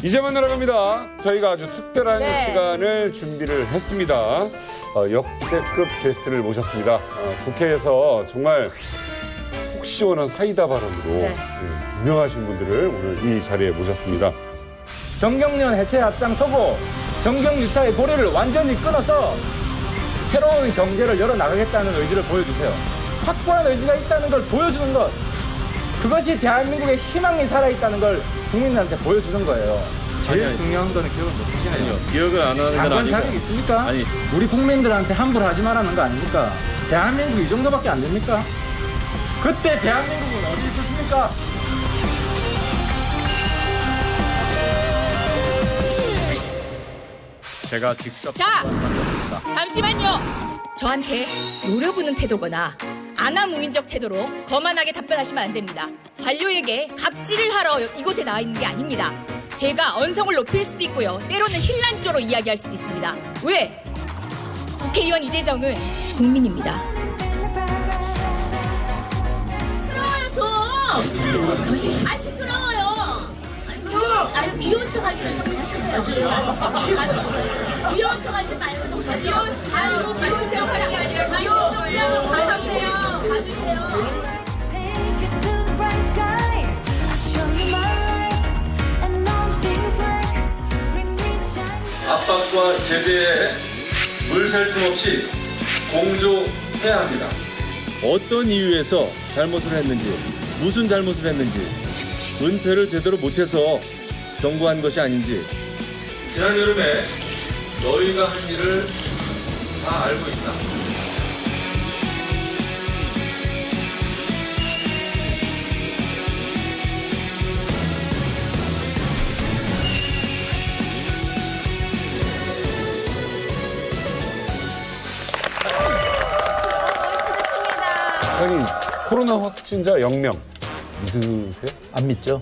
이제 만나러 갑니다. 저희가 아주 특별한 시간을 준비를 했습니다. 역대급 게스트를 모셨습니다. 국회에서 정말 속 시원한 사이다 발언으로 유명하신 분들을 오늘 이 자리에 모셨습니다. 정경련 해체에 앞장서고 정경유착의 고리를 완전히 끊어서 새로운 경제를 열어나가겠다는 의지를 보여주세요. 확고한 의지가 있다는 걸 보여주는 것, 그것이 대한민국의 희망이 살아있다는 걸 국민들한테 보여주는 거예요. 제일 중요한 거는 기억을 못 하시네요. 기억을 안 하는 건 장관 아니고. 자격 있습니까? 아니. 우리 국민들한테 함부로 하지 말라는 거 아닙니까? 대한민국 이 정도밖에 안 됩니까? 그때 대한민국은 어디 있었습니까? 제가 직접 자, 잠시만요. 저한테 노려보는 태도거나 아나무인적 태도로 거만하게 답변하시면 안 됩니다. 관료에게 갑질을 하러 이곳에 나와 있는 게 아닙니다. 제가 언성을 높일 수도 있고요. 때로는 힐난조로 이야기할 수도 있습니다. 왜? 국회의원 이재정은 국민입니다. 시끄러워요 좀. 아 시끄러워요. 아니 귀여운 척하기는 좀 해주세요. 귀여운 척하지 말고 좀 귀여운. 아이고 봐주세요. 귀여운 척 봐주세요. 봐주세요. 압박과 제재에 물샐 틈 없이 공조해야 합니다. 어떤 이유에서 잘못을 했는지, 무슨 잘못을 했는지, 은폐를 제대로 못해서 경고한 것이 아닌지, 지난 여름에 너희가 한 일을 다 알고 있다. 아니, 코로나 확진자 0명. 믿으세요? 안 믿죠.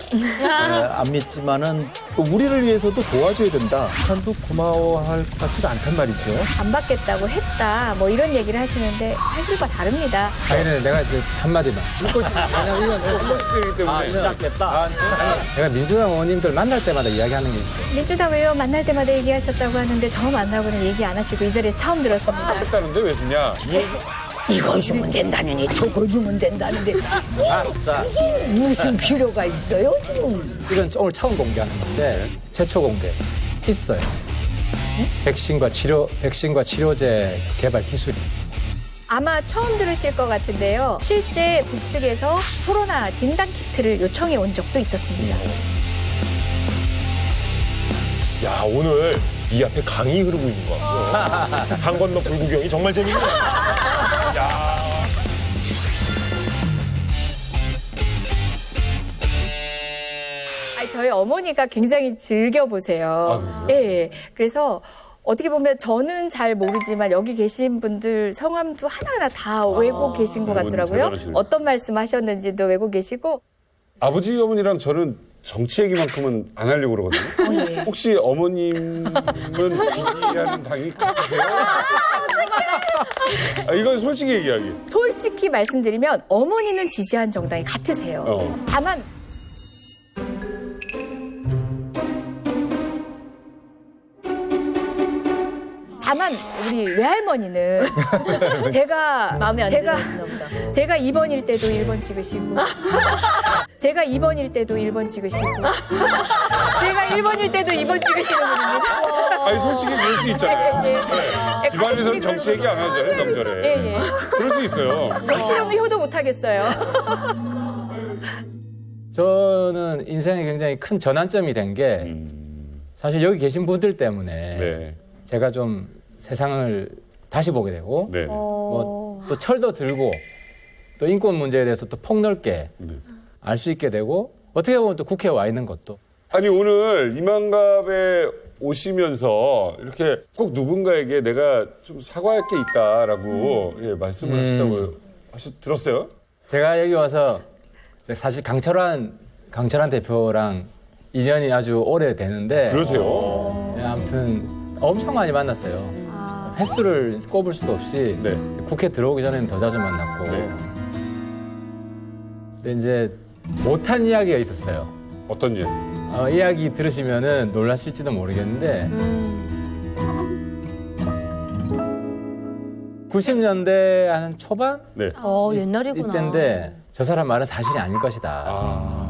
안 믿지만은 또 우리를 위해서도 도와줘야 된다. 북한도 고마워할 것 같지가 않단 말이죠. 안 받겠다고 했다 뭐 이런 얘기를 하시는데 사실과 다릅니다. 당연히 내가 이제 한마디만. 왜냐면 그렇기 때문에. 시작됐다. 내가 민주당 의원님들 만날 때마다 이야기하는 게 있어요. 민주당 의원 만날 때마다 얘기하셨다고 하는데 저 만나고는 얘기 안 하시고 이 자리에 처음 들었습니다. 했다는데 왜 주냐? 이걸 주면 된다느니 저걸 주면 된다는데 무슨 필요가 있어요 지금? 이건 오늘 처음 공개하는 건데 최초 공개 있어요. 백신과 치료제 개발 기술이. 아마 처음 들으실 것 같은데요. 실제 북측에서 코로나 진단 키트를 요청해 온 적도 있었습니다. 야, 오늘 이 앞에 강이 흐르고 있는 것 같고요. 강 건너 불구경이 정말 재밌네요. 야. 아니, 저희 어머니가 굉장히 즐겨보세요. 그러세요? 예. 그래서 어떻게 보면 저는 잘 모르지만 여기 계신 분들 성함도 하나하나 다 외고 계신 것 같더라고요. 대단하시네. 어떤 말씀 하셨는지도 외고 계시고. 아버지, 어머니랑 저는 정치 얘기만큼은 안 하려고 그러거든요. 예. 혹시 어머님은 지지하는 당이 같으세요? 이건 솔직히 얘기하기. 솔직히 말씀드리면 어머니는 지지한 정당이 같으세요. 다만 우리 외할머니는 제가 마음에 안 제가 드시나 보다. 제가 2번일 때도 1번 찍으시고 제가 2번일 때도 1번 찍으시고 제가 1번일 때도 2번 찍으시는 분입니다. 아니, 솔직히 그럴 수 있잖아요. 예, 예. 네. 집안에서는 정치 얘기 안 하잖아요, 명절에. 예, 예. 그럴 수 있어요. 정치로는 효도 못 하겠어요. 저는 인생에 굉장히 큰 전환점이 된 게 사실 여기 계신 분들 때문에 네. 제가 좀 세상을 다시 보게 되고 네. 뭐 또 철도 들고 또 인권 문제에 대해서 또 폭넓게 알 수 있게 되고 어떻게 보면 또 국회에 와 있는 것도. 아니, 오늘 이만갑에 오시면서 이렇게 꼭 누군가에게 내가 좀 사과할 게 있다라고 말씀을 하시다고 들었어요? 제가 여기 와서 사실 강철한 대표랑 인연이 아주 오래되는데 그러세요? 아무튼 엄청 많이 만났어요. 횟수를 꼽을 수도 없이 네. 국회 들어오기 전에는 더 자주 만났고 네. 근데 이제 못한 이야기가 있었어요. 어떤 일? 이야기 들으시면은 놀라실지도 모르겠는데 90년대 한 초반 네. 옛날이구나. 이때인데 저 사람 말은 사실이 아닐 것이다.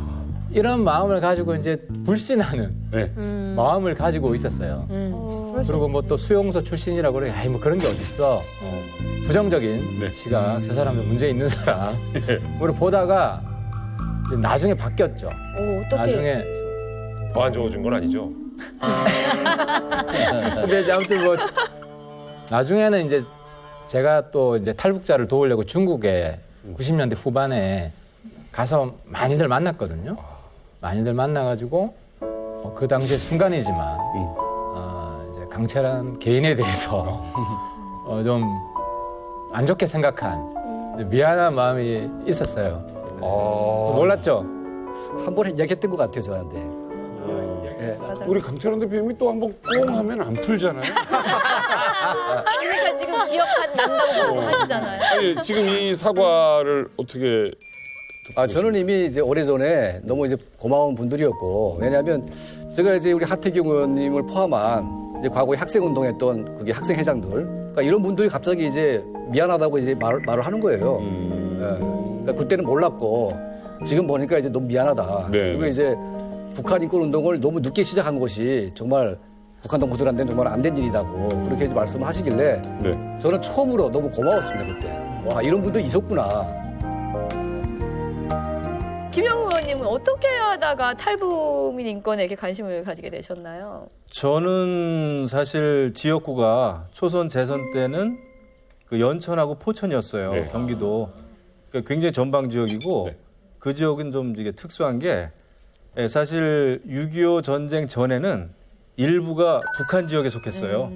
이런 마음을 가지고 이제 불신하는 네. 마음을 가지고 있었어요. 그리고 뭐 또 수용소 출신이라고 그래, 아이 뭐 그런 게 어딨어. 부정적인 네. 시각, 저 사람도 문제 있는 사람으로 보다가 이제 나중에 바뀌었죠. 어떻게? 나중에 더 안 좋아진 건 아니죠? 근데 이제 아무튼 뭐 나중에는 이제 제가 또 이제 탈북자를 도우려고 중국에 90년대 후반에 가서 많이들 만났거든요. 많이들 만나가지고 그 당시에 순간이지만 이제 강철한 개인에 대해서 좀 안 좋게 생각한 미안한 마음이 있었어요. 몰랐죠? 한 번에 이야기했던 것 같아요, 저한테. 우리 강철원 대표님이 또 한번 꽁 하면 안 풀잖아요. 그러니까 지금 기억난다고 하시잖아요. 아니, 지금 이 사과를 어떻게. 저는 이미 이제 오래전에 너무 이제 고마운 분들이었고, 왜냐하면 제가 이제 우리 하태경 의원님을 포함한 이제 과거에 학생운동했던 그게 학생회장들, 그러니까 이런 분들이 갑자기 이제 미안하다고 이제 말을 하는 거예요. 그러니까 그때는 몰랐고, 지금 보니까 이제 너무 미안하다. 네. 그리고 이제 북한 인권 운동을 너무 늦게 시작한 것이 정말 북한 동포들한테는 정말 안 된 일이라고 그렇게 이제 말씀을 하시길래 네. 저는 처음으로 너무 고마웠습니다, 그때. 와, 이런 분들이 있었구나. 김영우 의원님은 어떻게 하다가 탈북민 인권에 이렇게 관심을 가지게 되셨나요? 저는 사실 지역구가 초선 재선 때는 그 연천하고 포천이었어요. 네. 경기도. 그러니까 굉장히 전방 지역이고 네. 그 지역은 좀 이게 특수한 게 사실 6.25 전쟁 전에는 일부가 북한 지역에 속했어요.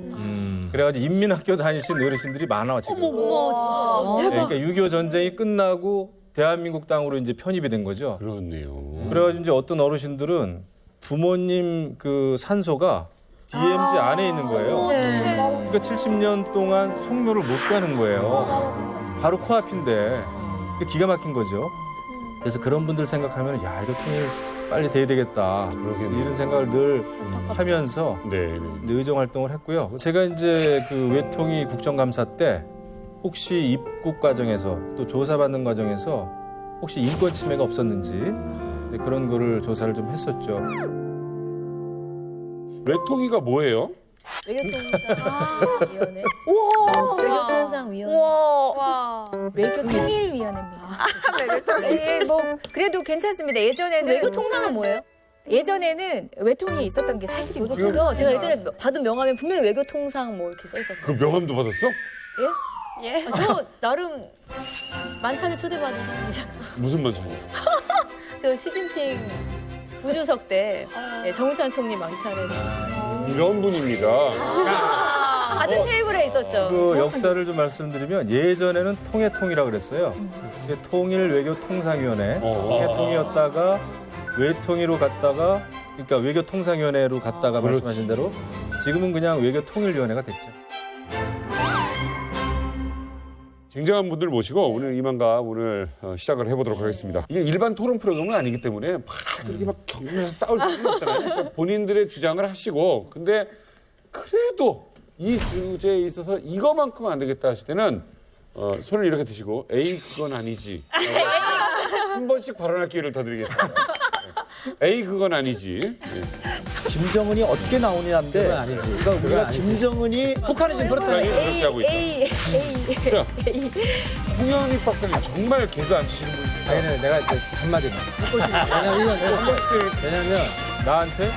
그래가지고 인민학교 다니신 어르신들이 많아 지금. 어머, 네, 그러니까 6.25 전쟁이 끝나고 대한민국 땅으로 이제 편입이 된 거죠. 그렇네요. 그래가지고 이제 어떤 어르신들은 부모님 그 산소가 DMZ 안에 있는 거예요. 그러니까 70년 동안 송묘를 못 가는 거예요. 바로 코앞인데 기가 막힌 거죠. 그래서 그런 분들 생각하면 야 이거 통일 빨리 돼야 되겠다. 이런 생각을 늘 하면서 네. 의정 활동을 했고요. 제가 이제 그 외통위 국정감사 때 혹시 입국 과정에서 또 조사받는 과정에서 혹시 인권 침해가 없었는지 그런 거를 조사를 좀 했었죠. 외통위가 뭐예요? 외교통상위원회. 외교통상위원회. 외교통일위원회입니다. 네, 뭐 그래도 괜찮습니다. 예전에는 외교통상은 뭐예요? 예전에는 외통이 있었던 게 사실입니다. 그래서 제가 예전에 받은 명함에 분명히 외교통상 뭐 이렇게 써 있었어요. 그 명함도 받았어? 예? 저 나름 만찬에 초대받은 사람이잖아요. 무슨 만찬이야? 저 시진핑 부주석 때 정우찬 총리 만찬에 이런 분입니다. 같은 테이블에 있었죠. 그 역사를 좀 말씀드리면 예전에는 통해통이라고 그랬어요. 이게 통일외교통상위원회 통해통이었다가 외통위로 갔다가 그러니까 외교통상위원회로 갔다가 말씀하신 대로 지금은 그냥 외교통일위원회가 됐죠. 굉장한 분들 모시고 오늘 이만가 오늘 시작을 해보도록 하겠습니다. 이게 일반 토론 프로그램은 아니기 때문에 막 이렇게 막 경매에서 싸울 필요는 없잖아요. 그러니까 본인들의 주장을 하시고 근데 그래도 이 주제에 있어서 이거만큼은 안 되겠다 하실 때는 손을 이렇게 드시고 에이 그건 아니지 한 번씩 발언할 기회를 더 드리겠습니다. 에이 그건 아니지. 김정은이 어떻게 나오냐인데 그건 아니지. 그러니까 우리가 김정은이 북한이 지금 그렇다니. 그렇게 하고 있다. 자, 홍현익 박사님 정말 개그 안 치시는 분이에요. 아니, 내가 이제 한마디만. 왜냐면 나한테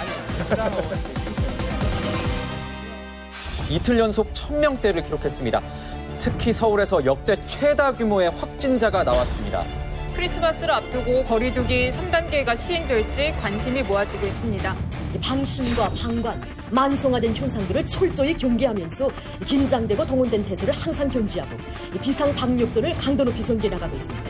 이틀 연속 1000명대를 기록했습니다. 특히 서울에서 역대 최다 규모의 확진자가 나왔습니다. 크리스마스를 앞두고 거리두기 3단계가 시행될지 관심이 모아지고 있습니다. 방심과 방관, 만성화된 현상들을 철저히 경계하면서 긴장되고 동원된 태세를 항상 견지하고 비상 방역전을 강도 높이 전개해 나가고 있습니다.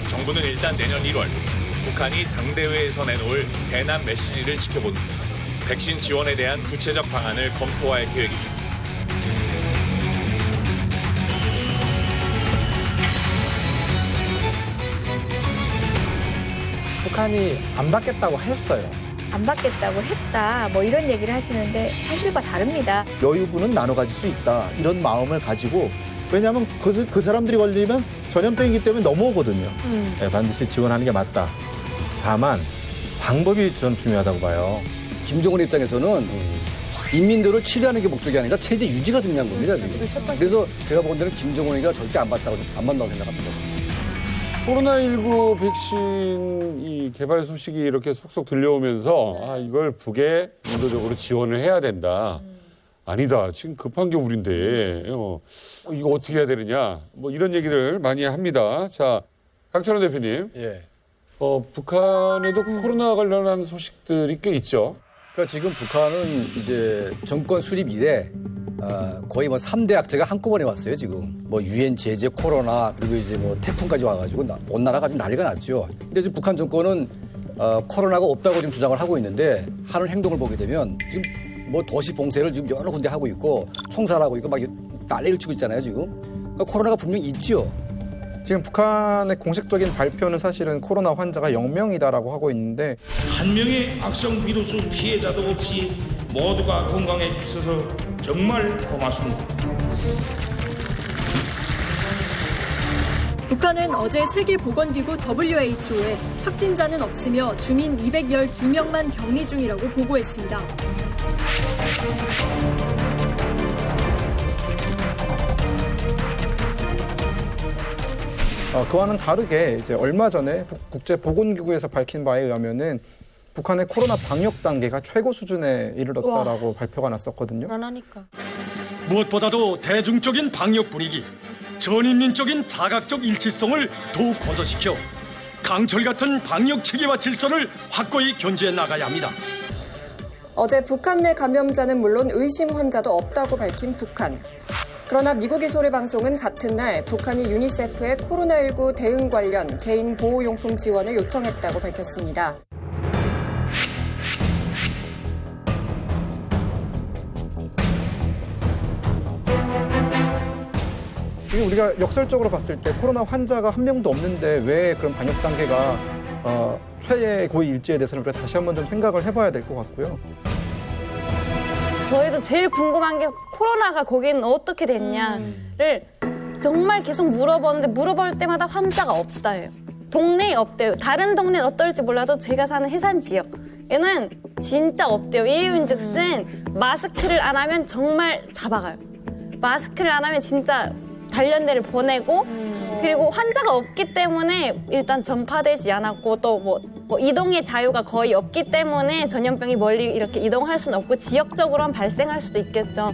정부는 일단 내년 1월 북한이 당대회에서 내놓을 대남 메시지를 지켜본다. 백신 지원에 대한 구체적 방안을 검토할 계획입니다. 북한이 안 받겠다고 했어요. 안 받겠다고 했다. 뭐 이런 얘기를 하시는데 사실과 다릅니다. 여유분은 나눠 가질 수 있다. 이런 마음을 가지고 왜냐하면 그 사람들이 걸리면 전염병이기 때문에 넘어오거든요. 네, 반드시 지원하는 게 맞다. 다만 방법이 좀 중요하다고 봐요. 김정은 입장에서는 인민들을 치료하는 게 목적이 아니라 체제 유지가 중요한 겁니다, 지금. 그래서 제가 보는 데는 김정은이가 절대 안 받는다고 생각합니다. 코로나19 백신 이 개발 소식이 이렇게 속속 들려오면서 아, 이걸 북에 인도적으로 지원을 해야 된다. 아니다. 지금 급한 게 우린데 이거 어떻게 해야 되느냐. 뭐 이런 얘기를 많이 합니다. 자, 강철원 대표님. 예. 북한에도 코로나 관련한 소식들이 꽤 있죠. 그러니까 지금 북한은 이제 정권 수립 이래 거의 뭐 3대 악재가 한꺼번에 왔어요, 지금. 뭐 유엔 제재, 코로나, 그리고 이제 뭐 태풍까지 와가지고 온 나라가 지금 난리가 났죠. 근데 지금 북한 정권은 코로나가 없다고 지금 주장을 하고 있는데 하는 행동을 보게 되면 지금 뭐 도시 봉쇄를 지금 여러 군데 하고 있고 총살하고 있고 막 난리를 치고 있잖아요, 지금. 그러니까 코로나가 분명히 있죠. 지금 북한의 공식적인 발표는 사실은 코로나 환자가 0명이다라고 하고 있는데 한 명의 악성 비루스 피해자도 없이 모두가 건강해 주셔서 정말 고맙습니다. 북한은 어제 세계보건기구 WHO에 확진자는 없으며 주민 212명만 격리 중이라고 보고했습니다. 그와는 다르게 이제 얼마 전에 국제보건기구에서 밝힌 바에 의하면은 북한의 코로나 방역 단계가 최고 수준에 이르렀다라고 발표가 났었거든요. 불안하니까. 무엇보다도 대중적인 방역 분위기, 전인민적인 자각적 일치성을 더욱 고조시켜 강철 같은 방역 체계와 질서를 확고히 견지해 나가야 합니다. 어제 북한 내 감염자는 물론 의심 환자도 없다고 밝힌 북한. 그러나 미국의 소리방송은 같은 날 북한이 유니세프에 코로나19 대응 관련 개인 보호용품 지원을 요청했다고 밝혔습니다. 우리가 역설적으로 봤을 때 코로나 환자가 한 명도 없는데 왜 그런 방역 단계가 최고일지에 대해서는 우리가 다시 한번 좀 생각을 해봐야 될 것 같고요. 저희도 제일 궁금한 게 코로나가 거기는 어떻게 됐냐를 정말 계속 물어보는데 물어볼 때마다 환자가 없다예요. 동네에 없대요. 다른 동네는 어떨지 몰라도 제가 사는 해산 지역에는 진짜 없대요. 이유인즉슨 마스크를 안 하면 정말 잡아가요. 마스크를 안 하면 진짜 단련대를 보내고 그리고 환자가 없기 때문에 일단 전파되지 않았고 또 뭐 이동의 자유가 거의 없기 때문에 전염병이 멀리 이렇게 이동할 수는 없고 지역적으로만 발생할 수도 있겠죠.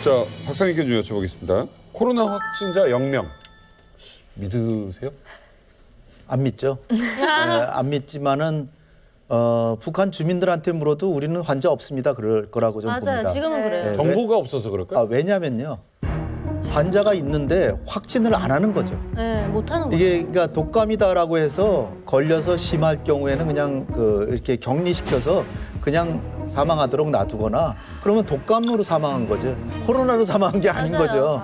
자, 박상익 교수 여쭤보겠습니다. 코로나 확진자 0명 믿으세요? 안 믿죠. 안 믿지만은 북한 주민들한테 물어도 우리는 환자 없습니다. 그럴 거라고 좀 봅니다. 맞아요. 지금은 그래요. 네, 정보가 없어서 그럴까요? 왜냐면요. 환자가 있는데 확진을 안 하는 거죠. 네, 못하는 거죠. 이게 그러니까 독감이다라고 해서 걸려서 심할 경우에는 그냥 이렇게 격리시켜서 그냥 사망하도록 놔두거나 그러면 독감으로 사망한 거죠. 코로나로 사망한 게 아닌 거죠.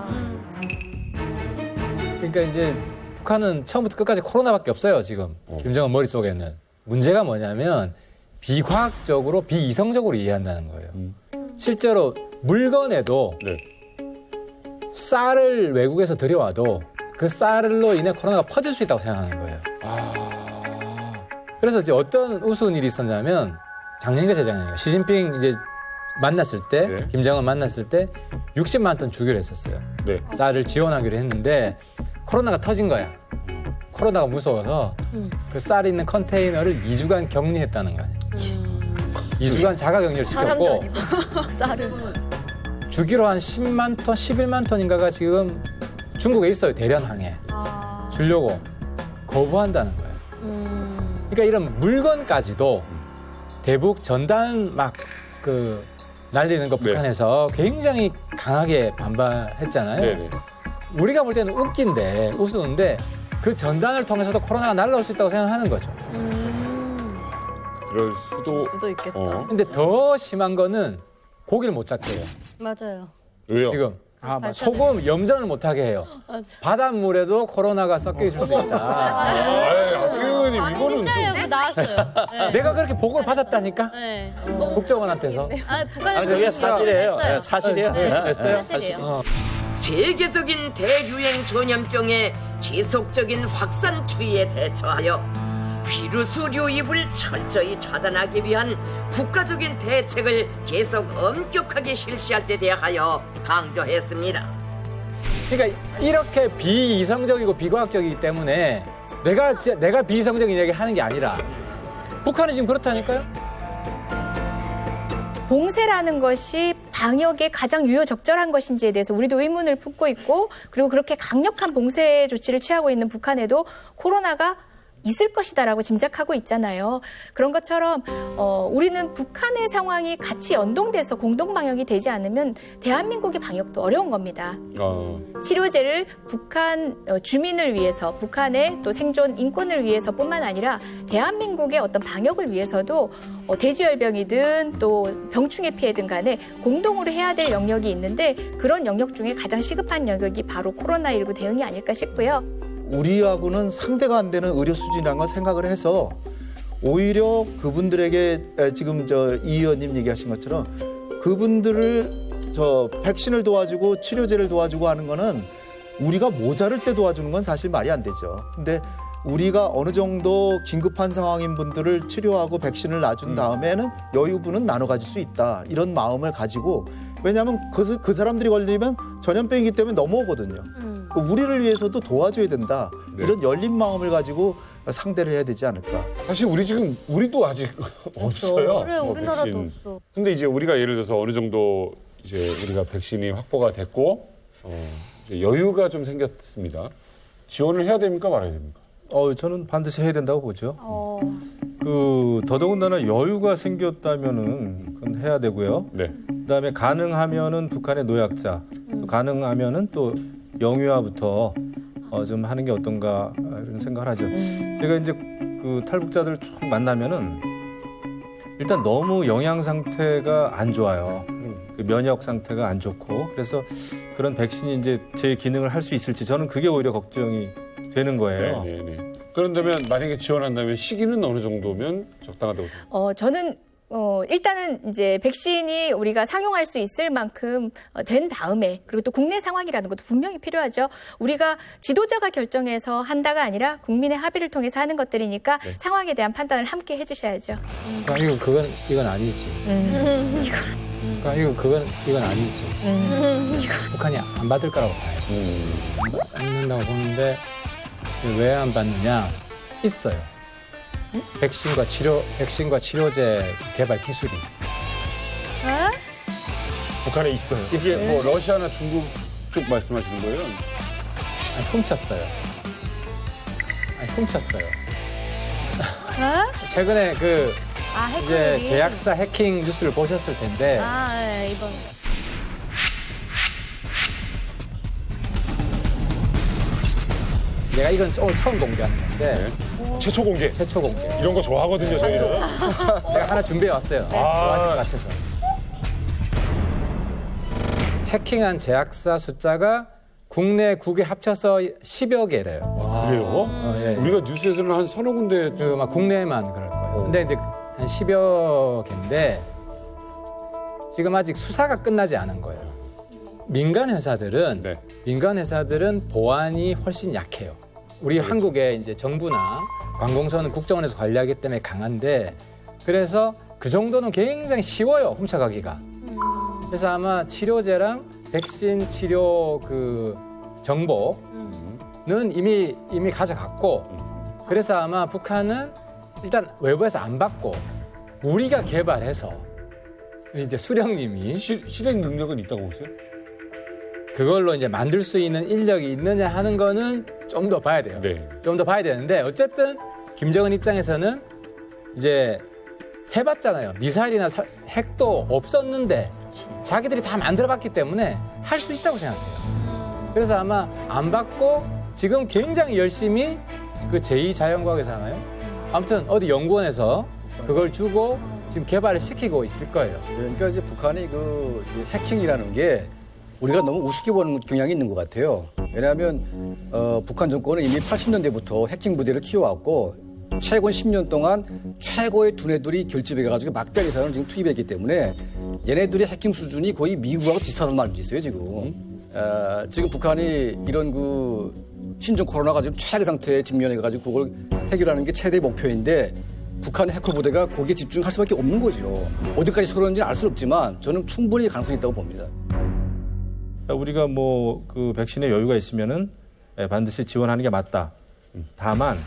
그러니까 이제 북한은 처음부터 끝까지 코로나밖에 없어요, 지금. 김정은 머릿속에는. 문제가 뭐냐면 비과학적으로 비이성적으로 이해한다는 거예요. 실제로 물건에도 쌀을 외국에서 들여와도 그 쌀로 인해 코로나가 퍼질 수 있다고 생각하는 거예요. 그래서 이제 어떤 우스운 일이 있었냐면 작년인가 재작년인가 시진핑 이제 만났을 때 김정은 만났을 때 60만 톤 주기로 했었어요. 쌀을 지원하기로 했는데 코로나가 터진 거야. 코로나가 무서워서 그 쌀 있는 컨테이너를 2주간 격리했다는 거예요. 2주간 자가 격리를 시켰고 쌀을 주기로 한 10만 톤, 11만 톤인가가 지금 중국에 있어요. 대련항에. 주려고 거부한다는 거예요. 그러니까 이런 물건까지도 대북 전단 막 날리는 거 북한에서 굉장히 강하게 반발했잖아요. 우리가 볼 때는 웃긴데 우스운데 그 전단을 통해서도 코로나가 날라올 수 있다고 생각하는 거죠. 그럴 수도 있겠다. 근데 더 심한 거는 고기를 못 잡게 해요. 맞아요. 왜요? 지금 소금 염전을 못하게 해요. 바닷물에도 코로나가 섞여 있을 수 있다. 의원님 이거는 진짜예요. 그거 나왔어요. 네. 내가 그렇게 보고를 받았다니까. 네. 국정원한테서. 북한에 그게 사실이에요. 됐어요. 사실이에요. 됐어요. 사실이에요. 세계적인 대유행 전염병의 지속적인 확산 추이에 대처하여 비루스 유입을 철저히 차단하기 위한 국가적인 대책을 계속 엄격하게 실시할 데 대하여 강조했습니다. 그러니까 이렇게 비이성적이고 비과학적이기 때문에 내가 비이성적인 얘기를 하는 게 아니라 북한이 지금 그렇다니까요. 봉쇄라는 것이 방역에 가장 유효적절한 것인지에 대해서 우리도 의문을 품고 있고, 그리고 그렇게 강력한 봉쇄 조치를 취하고 있는 북한에도 코로나가 있을 것이다라고 짐작하고 있잖아요. 그런 것처럼 우리는 북한의 상황이 같이 연동돼서 공동 방역이 되지 않으면 대한민국의 방역도 어려운 겁니다. 치료제를 북한 주민을 위해서, 북한의 또 생존 인권을 위해서뿐만 아니라 대한민국의 어떤 방역을 위해서도 대지열병이든 또 병충해 피해든 간에 공동으로 해야 될 영역이 있는데, 그런 영역 중에 가장 시급한 영역이 바로 코로나19 대응이 아닐까 싶고요. 우리하고는 상대가 안 되는 의료 수준이라는 걸 생각을 해서 오히려 그분들에게 지금 이 의원님 얘기하신 것처럼 그분들을 백신을 도와주고 치료제를 도와주고 하는 거는 우리가 모자랄 때 도와주는 건 사실 말이 안 되죠. 근데 우리가 어느 정도 긴급한 상황인 분들을 치료하고 백신을 놔준 다음에는 여유분은 나눠 가질 수 있다. 이런 마음을 가지고, 왜냐하면 그 사람들이 걸리면 전염병이기 때문에 넘어오거든요. 우리를 위해서도 도와줘야 된다. 이런 열린 마음을 가지고 상대를 해야 되지 않을까. 사실 우리도 아직 없어요. 그래, 우리나라도 백신. 없어. 근데 이제 우리가 예를 들어서 어느 정도 이제 우리가 백신이 확보가 됐고 이제 여유가 좀 생겼습니다. 지원을 해야 됩니까 말아야 됩니까? 저는 반드시 해야 된다고 보죠. 더더군다나 여유가 생겼다면은 그건 해야 되고요. 네. 그다음에 가능하면은 북한의 노약자, 또 가능하면은 또 영유아부터 좀 하는 게 어떤가 이런 생각을 하죠. 제가 이제 그 탈북자들 쭉 만나면은 일단 너무 영양 상태가 안 좋아요. 그 면역 상태가 안 좋고, 그래서 그런 백신이 이제 제 기능을 할 수 있을지 저는 그게 오히려 걱정이 되는 거예요. 네네네. 그런다면 만약에 지원한다면 시기는 어느 정도면 적당하다고 생각해요? 저는 일단은 이제 백신이 우리가 상용할 수 있을 만큼 된 다음에, 그리고 또 국내 상황이라는 것도 분명히 필요하죠. 우리가 지도자가 결정해서 한다가 아니라 국민의 합의를 통해서 하는 것들이니까 상황에 대한 판단을 함께 해주셔야죠. 이건 아니지. 이건 아니지. 북한이 안 받을 거라고 봐요. 받는다고 보는데 왜 안 받느냐? 있어요. 백신과 치료제 개발 기술이. 북한에 있어요. 이게 뭐 러시아나 중국 쪽 말씀하시는 거예요? 훔쳤어요. 최근에 이제 제약사 해킹 뉴스를 보셨을 텐데. 네, 이번. 내가 이건 오늘 처음 공개하는 건데. 최초 공개. 이런 거 좋아하거든요, 저희는. 제가 하나 준비해 왔어요. 좋아하실 것 같아서. 해킹한 제약사 숫자가 국내 국에 합쳐서 10여 개래요. 그래요? 예. 우리가 뉴스에서는 한 서너 군데. 막 국내에만 그럴 거예요. 근데 이제 한 10여 개인데 지금 아직 수사가 끝나지 않은 거예요. 민간 회사들은 보안이 훨씬 약해요. 우리 한국의 이제 정부나 관공서는 국정원에서 관리하기 때문에 강한데, 그래서 그 정도는 굉장히 쉬워요, 훔쳐가기가. 그래서 아마 치료제랑 백신 치료 그 정보는 이미 가져갔고, 그래서 아마 북한은 일단 외부에서 안 받고 우리가 개발해서 이제 수령님이 실행 능력은 있다고 보세요? 그걸로 이제 만들 수 있는 인력이 있느냐 하는 거는 좀 더 봐야 돼요. 좀 더 봐야 되는데, 어쨌든 김정은 입장에서는 이제 해봤잖아요. 미사일이나 핵도 없었는데 자기들이 다 만들어봤기 때문에 할 수 있다고 생각해요. 그래서 아마 안 받고 지금 굉장히 열심히 그 제2자연과학에서 하나요? 아무튼 어디 연구원에서 그걸 주고 지금 개발을 시키고 있을 거예요. 그러니까 이제 북한이 그 해킹이라는 게 우리가 너무 우습게 보는 경향이 있는 것 같아요. 왜냐하면 북한 정권은 이미 80년대부터 해킹 부대를 키워왔고 최근 10년 동안 최고의 두뇌들이 결집해 가지고 막대한 예산을 지금 투입했기 때문에 얘네들의 해킹 수준이 거의 미국하고 비슷하다는 말도 있어요 지금. 지금 북한이 이런 그 신종 코로나가 지금 최악의 상태에 직면해 가지고 그걸 해결하는 게 최대 목표인데 북한의 해커 부대가 거기에 집중할 수밖에 없는 거죠. 어디까지 그런지는 알 수 없지만 저는 충분히 가능성이 있다고 봅니다. 우리가 뭐 그 백신에 여유가 있으면은 반드시 지원하는 게 맞다. 다만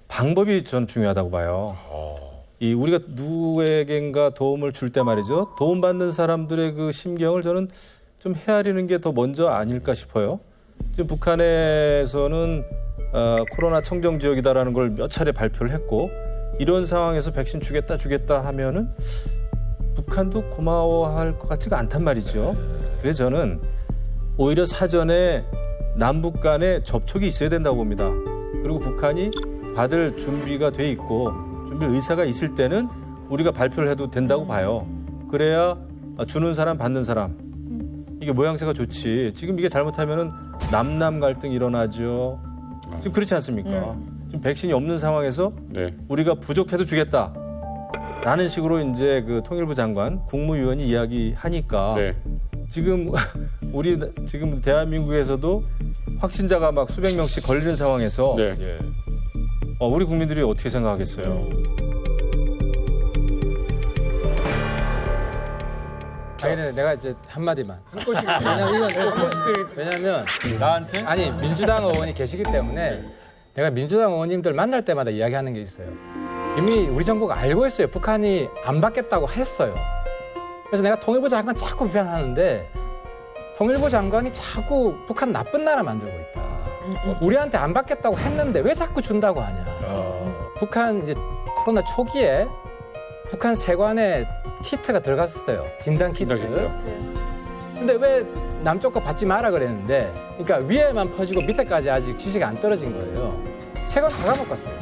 방법이 전 중요하다고 봐요. 이 우리가 누구에겐가 도움을 줄 때 말이죠. 도움받는 사람들의 그 심경을 저는 좀 헤아리는 게 더 먼저 아닐까 싶어요. 지금 북한에서는 코로나 청정 지역이다라는 걸 몇 차례 발표를 했고 이런 상황에서 백신 주겠다 하면은 북한도 고마워할 것 같지가 않단 말이죠. 그래서 저는 오히려 사전에 남북 간에 접촉이 있어야 된다고 봅니다. 그리고 북한이 받을 준비가 돼 있고 준비 의사가 있을 때는 우리가 발표를 해도 된다고 봐요. 그래야 주는 사람 받는 사람 이게 모양새가 좋지. 지금 이게 잘못하면은 남남 갈등 일어나죠. 지금 그렇지 않습니까? 지금 백신이 없는 상황에서 우리가 부족해도 주겠다. 라는 식으로 이제 그 통일부 장관, 국무위원이 이야기하니까 지금 우리 지금 대한민국에서도 확진자가 막 수백 명씩 걸리는 상황에서 우리 국민들이 어떻게 생각하겠어요? 아니, 내가 이제 한마디만. 왜냐면 나한테? 아니, 민주당 의원이 계시기 때문에 내가 민주당 의원님들 만날 때마다 이야기하는 게 있어요. 이미 우리 정부가 알고 있어요. 북한이 안 받겠다고 했어요. 그래서 내가 통일부 장관 자꾸 비판하는데 통일부 장관이 자꾸 북한 나쁜 나라 만들고 있다. 우리한테 안 받겠다고 했는데 왜 자꾸 준다고 하냐. 북한 이제 코로나 초기에 북한 세관에 키트가 들어갔었어요. 진단 키트. 근데 왜 남쪽 거 받지 마라 그랬는데 그러니까 위에만 퍼지고 밑에까지 아직 지시가 안 떨어진 거예요. 세관 다 감옥 갔어요.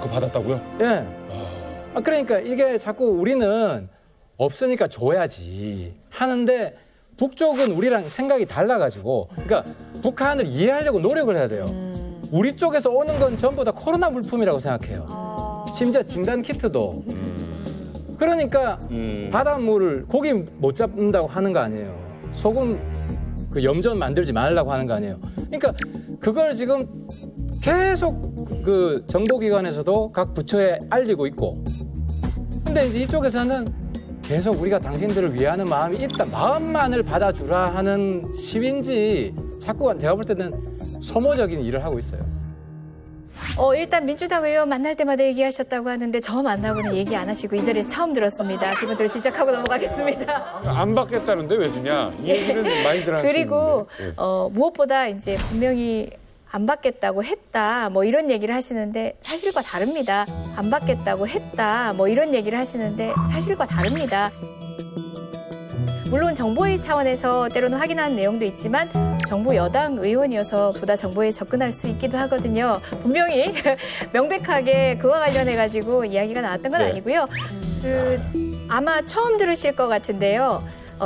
그거 받았다고요? 예. 그러니까 이게 자꾸 우리는 없으니까 줘야지 하는데 북쪽은 우리랑 생각이 달라가지고 그러니까 북한을 이해하려고 노력을 해야 돼요. 우리 쪽에서 오는 건 전부 다 코로나 물품이라고 생각해요. 심지어 진단 키트도. 그러니까 바닷물을 고기 못 잡는다고 하는 거 아니에요. 소금 그 염전 만들지 말라고 하는 거 아니에요. 그러니까 그걸 지금 계속 그 정보기관에서도 각 부처에 알리고 있고 근데 이제 이쪽에서는 계속 우리가 당신들을 위하는 마음이 있다. 마음만을 받아주라 하는 시위인지 자꾸 제가 볼 때는 소모적인 일을 하고 있어요. 일단 민주당 의원 만날 때마다 얘기하셨다고 하는데 저 만나고는 얘기 안 하시고 이 자리에 처음 들었습니다. 기본적으로 지적하고 넘어가겠습니다. 안 받겠다는데 왜 주냐? 이 얘기는 많이들 하시는데. 그리고 무엇보다 이제 분명히 안 받겠다고 했다 뭐 이런 얘기를 하시는데 사실과 다릅니다. 안 받겠다고 했다 뭐 이런 얘기를 하시는데 사실과 다릅니다. 물론 정보의 차원에서 때로는 확인하는 내용도 있지만 정부 여당 의원이어서 보다 정보에 접근할 수 있기도 하거든요. 분명히 명백하게 그와 관련해가지고 이야기가 나왔던 건 아니고요. 아마 처음 들으실 것 같은데요.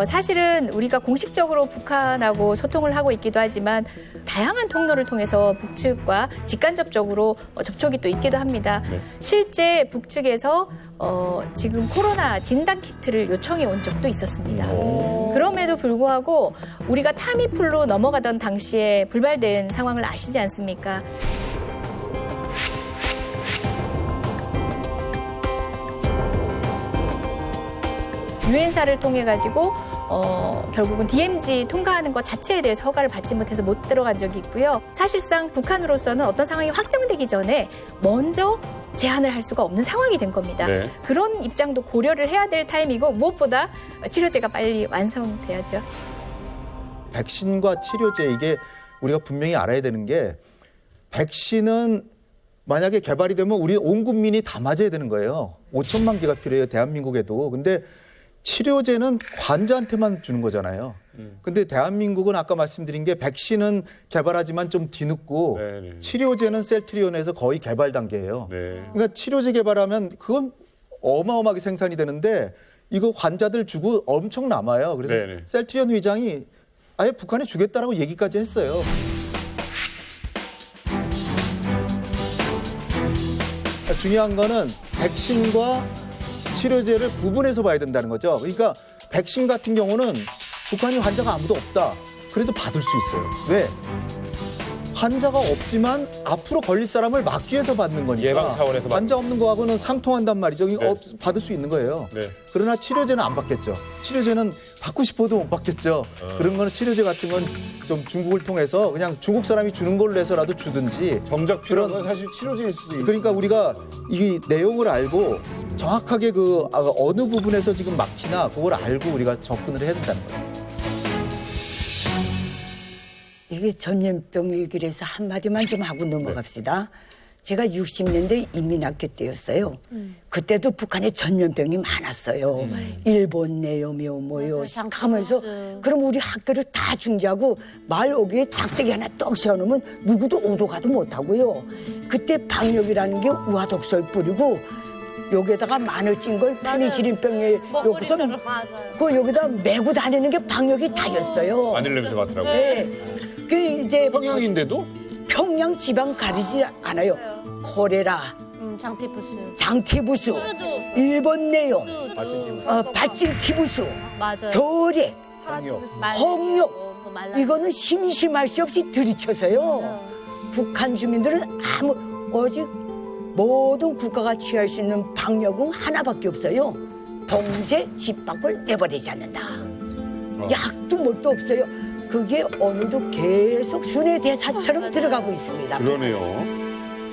사실은 우리가 공식적으로 북한하고 소통을 하고 있기도 하지만 다양한 통로를 통해서 북측과 직간접적으로 접촉이 또 있기도 합니다. 실제 북측에서 지금 코로나 진단 키트를 요청해 온 적도 있었습니다. 그럼에도 불구하고 우리가 타미풀로 넘어가던 당시에 불발된 상황을 아시지 않습니까? 유엔사를 통해 가지고 결국은 DMZ 통과하는 것 자체에 대해서 허가를 받지 못해서 못 들어간 적이 있고요. 사실상 북한으로서는 어떤 상황이 확정되기 전에 먼저 제한을 할 수가 없는 상황이 된 겁니다. 그런 입장도 고려를 해야 될 타임이고 무엇보다 치료제가 빨리 완성돼야죠. 백신과 치료제 이게 우리가 분명히 알아야 되는 게 백신은 만약에 개발이 되면 우리 온 국민이 다 맞아야 되는 거예요. 5천만 개가 필요해요. 대한민국에도. 근데 치료제는 환자한테만 주는 거잖아요. 근데 대한민국은 아까 말씀드린 게 백신은 개발하지만 좀 뒤늦고 치료제는 셀트리온에서 거의 개발 단계예요. 그러니까 치료제 개발하면 그건 어마어마하게 생산이 되는데 이거 환자들 주고 엄청 남아요. 그래서 네네. 셀트리온 의장이 아예 북한에 주겠다라고 얘기까지 했어요. 중요한 거는 백신과 치료제를 구분해서 봐야 된다는 거죠. 그러니까 백신 같은 경우는 북한이 환자가 아무도 없다. 그래도 받을 수 있어요. 왜? 환자가 없지만 앞으로 걸릴 사람을 막기 위해서 받는 거니까. 예방 차원에서 환자 없는 거하고는 상통한단 말이죠. 이거 네. 받을 수 있는 거예요. 네. 그러나 치료제는 안 받겠죠. 치료제는 받고 싶어도 못 받겠죠. 그런 거는 치료제 같은 건 좀 중국을 통해서 그냥 중국 사람이 주는 걸로 해서라도 주든지. 정작 필요한 건 사실 치료제일 수도 있고. 그러니까 우리가 이 내용을 알고 정확하게 그 어느 부분에서 지금 막히나 그걸 알고 우리가 접근을 해야 된다는 거예요. 이게 전염병 얘기를 해서 한마디만 좀 하고 넘어갑시다. 제가 60년대 이민학교 때였어요. 그때도 북한에 전염병이 많았어요. 일본 내염이요 뭐요 하면서 그럼 우리 학교를 다 중지하고 말 오기에 작대기 하나 떡 세워놓으면 누구도 오도 가도 못하고요. 그때 방역이라는 게 우화독설 뿌리고 여기에다가 마늘 찐 걸 페니실린병에 여기서 그 여기다 메고 다니는 게 방역이 다였어요. 마늘 냄새 맡으라고. 네. 그 이제 평양인데도 평양 지방 가리지 않아요. 콜레라, 장티푸스, 일본 내용, 발진 티부스, 결핵, 홍역. 이거는 심심할 수 없이 들이쳐서요. 북한 주민들은 오직 모든 국가가 취할 수 있는 방역은 하나밖에 없어요. 동시에 집 밖을 내버리지 않는다. 약도 뭣도 없어요. 그게 오늘도 계속 순회대사처럼 들어가고 있습니다. 그러네요.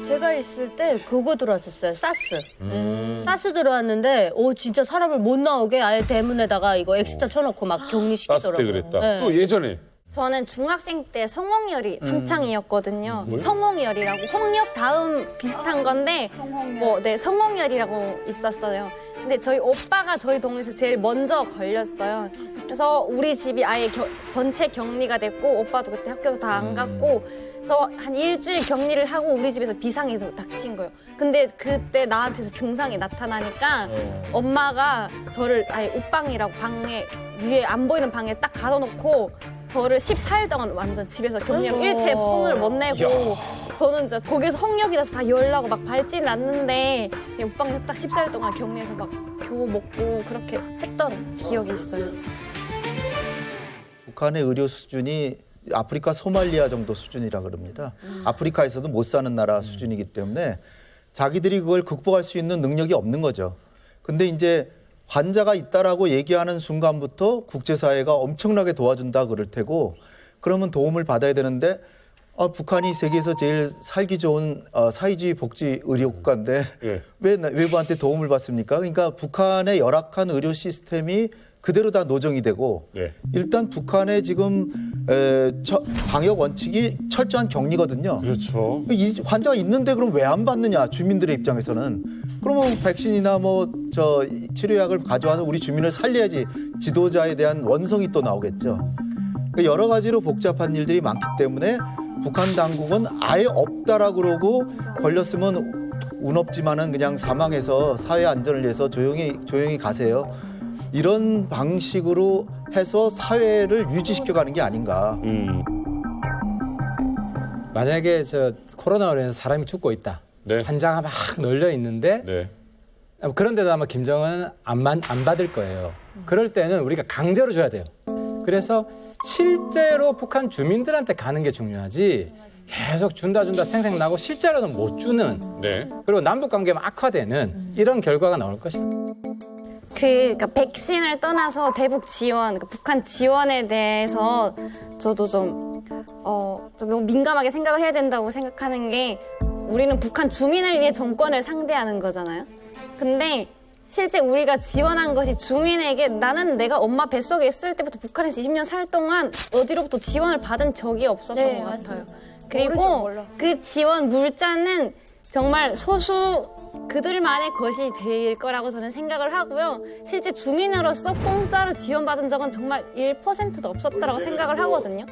제가 있을 때 그거 들어왔었어요. 사스. 사스 들어왔는데 진짜 사람을 못 나오게 아예 대문에다가 이거 X자 쳐놓고 막 격리시키더라고요. 사스 때 그랬다. 네. 또 예전에. 저는 중학생 때 성홍열이 한창이었거든요. 뭐요? 성홍열이라고 홍역 다음 비슷한 건데 성홍열이라고 있었어요. 근데 저희 오빠가 저희 동네에서 제일 먼저 걸렸어요. 그래서 우리 집이 아예 전체 격리가 됐고 오빠도 그때 학교에서 다 안 갔고 그래서 한 일주일 격리를 하고 우리 집에서 비상이 닥친 거예요. 근데 그때 나한테서 증상이 나타나니까 엄마가 저를 아예 옷방이라고 방에 위에 안 보이는 방에 딱 가둬놓고 저를 14일 동안 완전 집에서 격리하고 일체 손을 못 내고 저는 진짜 거기서 홍역이 나서 다 열나고 막 발진 났는데 옷방에서 딱 14일 동안 격리해서 막 겨우 먹고 그렇게 했던 기억이 있어요. 북한의 의료 수준이 아프리카 소말리아 정도 수준이라 그럽니다. 아프리카에서도 못 사는 나라 수준이기 때문에 자기들이 그걸 극복할 수 있는 능력이 없는 거죠. 근데 이제 환자가 있다라고 얘기하는 순간부터 국제사회가 엄청나게 도와준다 그럴 테고 그러면 도움을 받아야 되는데 북한이 세계에서 제일 살기 좋은 사회주의 복지 의료 국가인데 왜 외부한테 도움을 받습니까? 그러니까 북한의 열악한 의료 시스템이 그대로 다 노정이 되고 일단 북한의 지금 방역 원칙이 철저한 격리거든요. 그렇죠. 이 환자가 있는데 그럼 왜 안 받느냐 주민들의 입장에서는 그러면 백신이나 치료약을 가져와서 우리 주민을 살려야지 지도자에 대한 원성이 또 나오겠죠. 여러 가지로 복잡한 일들이 많기 때문에 북한 당국은 아예 없다라고 그러고 걸렸으면 운 없지만은 그냥 사망해서 사회 안전을 위해서 조용히 가세요. 이런 방식으로 해서 사회를 유지시켜가는 게 아닌가. 만약에 코로나로 인해서 사람이 죽고 있다. 환자가 막 널려 있는데 그런데도 아마 김정은은 안 받을 거예요. 그럴 때는 우리가 강제로 줘야 돼요. 그래서 실제로 북한 주민들한테 가는 게 중요하지 계속 준다 생각나고 실제로는 못 주는 그리고 남북관계가 악화되는 이런 결과가 나올 것입니다. 그러니까 백신을 떠나서 대북 지원, 그러니까 북한 지원에 대해서 저도 좀 너무 민감하게 생각을 해야 된다고 생각하는 게 우리는 북한 주민을 위해 정권을 상대하는 거잖아요. 근데 실제 우리가 지원한 것이 주민에게 나는 내가 엄마 뱃속에 있을 때부터 북한에서 20년 살 동안 어디로부터 지원을 받은 적이 없었던 것 같아요. 그리고 그 지원 물자는 정말 소수 그들만의 것이 될 거라고 저는 생각을 하고요. 실제 주민으로서 공짜로 지원받은 적은 정말 1%도 없었다고 생각을 하거든요.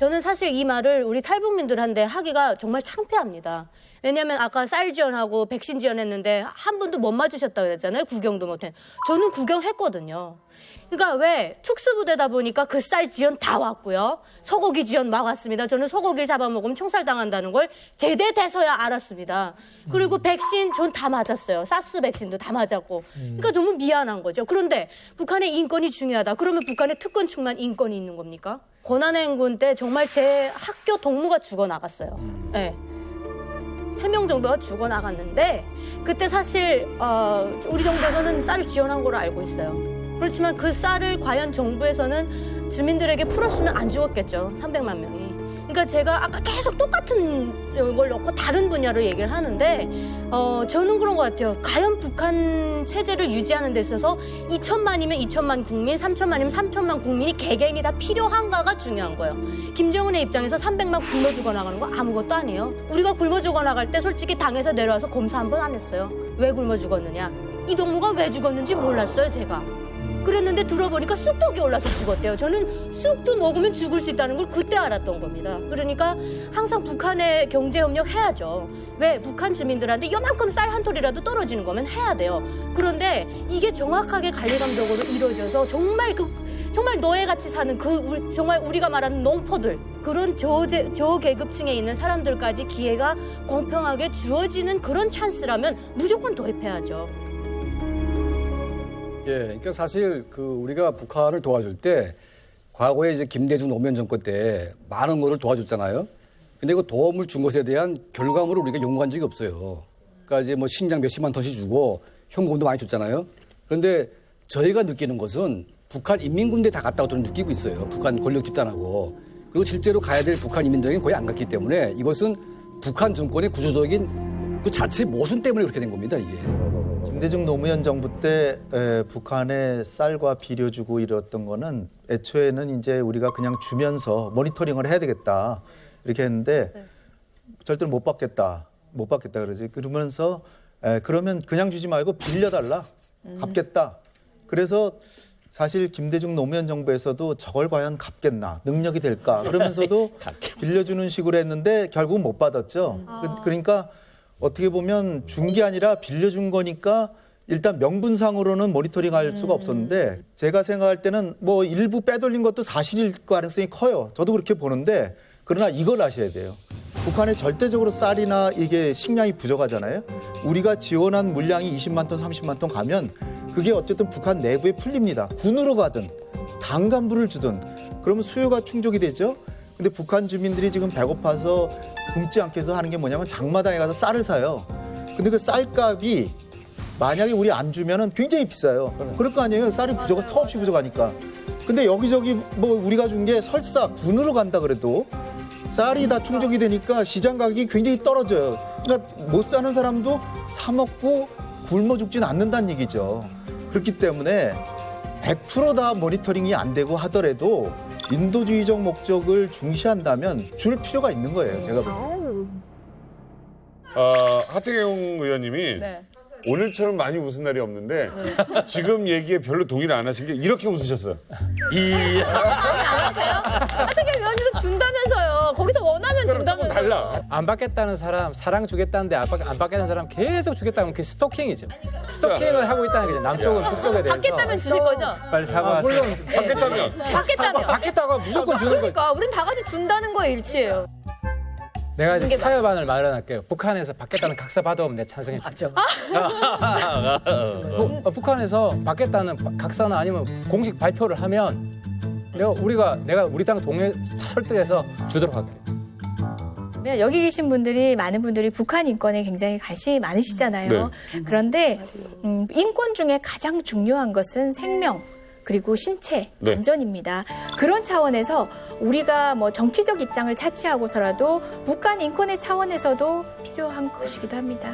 저는 사실 이 말을 우리 탈북민들한테 하기가 정말 창피합니다. 왜냐하면 아까 쌀 지원하고 백신 지원했는데 한 분도 못 맞으셨다고 했잖아요. 구경도 못해. 저는 구경했거든요. 그러니까 왜 특수부대다 보니까 그 쌀 지원 다 왔고요. 소고기 지원 막 왔습니다. 저는 소고기를 잡아먹으면 총살당한다는 걸 제대돼서야 알았습니다. 그리고 백신 전 다 맞았어요. 사스 백신도 다 맞았고. 그러니까 너무 미안한 거죠. 그런데 북한의 인권이 중요하다. 그러면 북한의 특권층만 인권이 있는 겁니까? 고난행군 때 정말 제 학교 동무가 죽어나갔어요. 네. 3명 정도가 죽어나갔는데 그때 사실 우리 정부에서는 쌀을 지원한 걸로 알고 있어요. 그렇지만 그 쌀을 과연 정부에서는 주민들에게 풀었으면 안 죽었겠죠. 300만 명이. 그러니까 제가 아까 계속 똑같은 걸 넣고 다른 분야로 얘기를 하는데 저는 그런 것 같아요. 과연 북한 체제를 유지하는 데 있어서 2천만이면 2천만 국민, 3천만이면 3천만 국민이 개개인이 다 필요한가가 중요한 거예요. 김정은의 입장에서 300만 굶어 죽어나가는 거 아무것도 아니에요. 우리가 굶어 죽어나갈 때 솔직히 당에서 내려와서 검사 한 번 안 했어요. 왜 굶어 죽었느냐. 이 동무가 왜 죽었는지 몰랐어요, 제가. 그랬는데 들어보니까 쑥독이 올라서 죽었대요. 저는 쑥도 먹으면 죽을 수 있다는 걸 그때 알았던 겁니다. 그러니까 항상 북한에 경제협력 해야죠. 왜? 북한 주민들한테 요만큼 쌀 한 톨이라도 떨어지는 거면 해야 돼요. 그런데 이게 정확하게 관리감독으로 이루어져서 정말 정말 노예같이 사는 정말 우리가 말하는 농포들 그런 저계급층에 있는 사람들까지 기회가 공평하게 주어지는 그런 찬스라면 무조건 도입해야죠. 예, 그러니까 사실 우리가 북한을 도와줄 때 과거에 이제 김대중 노무현 정권 때 많은 거를 도와줬잖아요. 근데 그 도움을 준 것에 대한 결과물을 우리가 연구한 적이 없어요. 그러니까 이제 뭐 식량 몇십만 톤씩 주고 현금도 많이 줬잖아요. 그런데 저희가 느끼는 것은 북한 인민군대 다 갔다고 저는 느끼고 있어요. 북한 권력 집단하고. 그리고 실제로 가야 될 북한 인민들에게는 거의 안 갔기 때문에 이것은 북한 정권의 구조적인 그 자체 모순 때문에 그렇게 된 겁니다, 이게. 김대중 노무현 정부 때 북한에 쌀과 비료 주고 이랬던 거는 애초에는 이제 우리가 그냥 주면서 모니터링을 해야 되겠다 이렇게 했는데 절대로 못 받겠다 그러지. 그러면서 그러면 그냥 주지 말고 빌려달라 갚겠다. 그래서 사실 김대중 노무현 정부에서도 저걸 과연 갚겠나 능력이 될까 그러면서도 빌려주는 식으로 했는데 결국은 못 받았죠. 그러니까 어떻게 보면 준 게 아니라 빌려준 거니까 일단 명분상으로는 모니터링할 수가 없었는데 제가 생각할 때는 뭐 일부 빼돌린 것도 사실일 가능성이 커요. 저도 그렇게 보는데 그러나 이걸 아셔야 돼요. 북한에 절대적으로 쌀이나 이게 식량이 부족하잖아요. 우리가 지원한 물량이 20만 톤, 30만 톤 가면 그게 어쨌든 북한 내부에 풀립니다. 군으로 가든 당간부를 주든 그러면 수요가 충족이 되죠. 근데 북한 주민들이 지금 배고파서 굶지 않게 해서 하는 게 뭐냐면 장마당에 가서 쌀을 사요. 근데 그 쌀값이 만약에 우리 안 주면은 굉장히 비싸요. 그럴 거 아니에요. 쌀이 턱없이 부족하니까. 근데 여기저기 뭐 우리가 준 게 설사 군으로 간다 그래도 쌀이 다 충족이 되니까 시장 가격이 굉장히 떨어져요. 그러니까 못 사는 사람도 사 먹고 굶어 죽지는 않는다는 얘기죠. 그렇기 때문에 100% 다 모니터링이 안 되고 하더라도 인도주의적 목적을 중시한다면 줄 필요가 있는 거예요. 제가. 하태경 의원님이 오늘처럼 많이 웃은 날이 없는데 지금 얘기에 별로 동의를 안 하신 게 이렇게 웃으셨어요. 아니 안 하세요? 하태경 의원님도 준다면서요. 거기서 원하면 준다면서요. 달라. 안 받겠다는 사람, 사랑 주겠다는데 안 받겠다는 사람 계속 주겠다는 게 스토킹이죠. 스토킹을 하고 있다는 거죠. 남쪽은 북쪽에 대해서. 받겠다면 주실 거죠? 빨리 사과하세요. 물론 받겠다면. 받겠다고 무조건 주는 거죠. 그러니까 우린 다 같이 준다는 거에 일치해요. 내가 이제 타협안을 마련할게요. 북한에서 받겠다는 각서 받아오면 내가 찬성해. 맞죠. 북한에서 받겠다는 각서나 아니면 공식 발표를 하면 내가 우리 당 동해 설득해서 주도록 할게요. 여기 계신 분들이 많은 분들이 북한 인권에 굉장히 관심이 많으시잖아요. 네. 그런데 인권 중에 가장 중요한 것은 생명 그리고 신체 안전입니다. 그런 차원에서 우리가 뭐 정치적 입장을 차치하고서라도 북한 인권의 차원에서도 필요한 것이기도 합니다.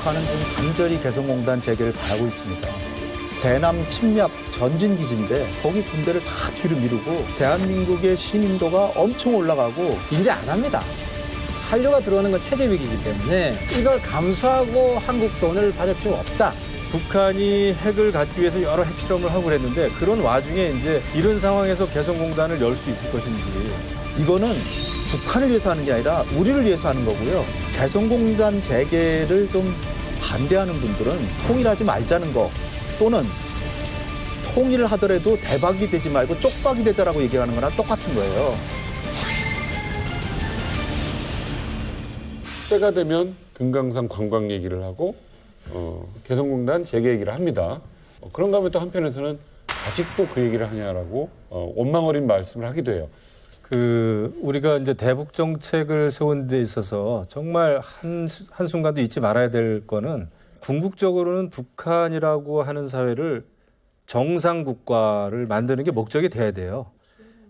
북한은 지금 간절히 개성공단 재개를 바라고 있습니다. 대남 침략 전진기지인데 거기 군대를 다 뒤로 미루고 대한민국의 신인도가 엄청 올라가고 이제 안 합니다. 한류가 들어오는 건 체제 위기이기 때문에 이걸 감수하고 한국 돈을 받을 필요가 없다. 북한이 핵을 갖기 위해서 여러 핵실험을 하고 그랬는데 그런 와중에 이제 이런 상황에서 개성공단을 열 수 있을 것인지. 이거는 북한을 위해서 하는 게 아니라 우리를 위해서 하는 거고요. 개성공단 재개를 좀 반대하는 분들은 통일하지 말자는 거 또는 통일을 하더라도 대박이 되지 말고 쪽박이 되자라고 얘기하는 거랑 똑같은 거예요. 때가 되면 금강산 관광 얘기를 하고 개성공단 재개 얘기를 합니다. 그런가 하면 또 한편에서는 아직도 그 얘기를 하냐라고 원망 어린 말씀을 하기도 해요. 우리가 이제 대북 정책을 세운 데 있어서 정말 한순간도 잊지 말아야 될 거는 궁극적으로는 북한이라고 하는 사회를 정상 국가를 만드는 게 목적이 돼야 돼요.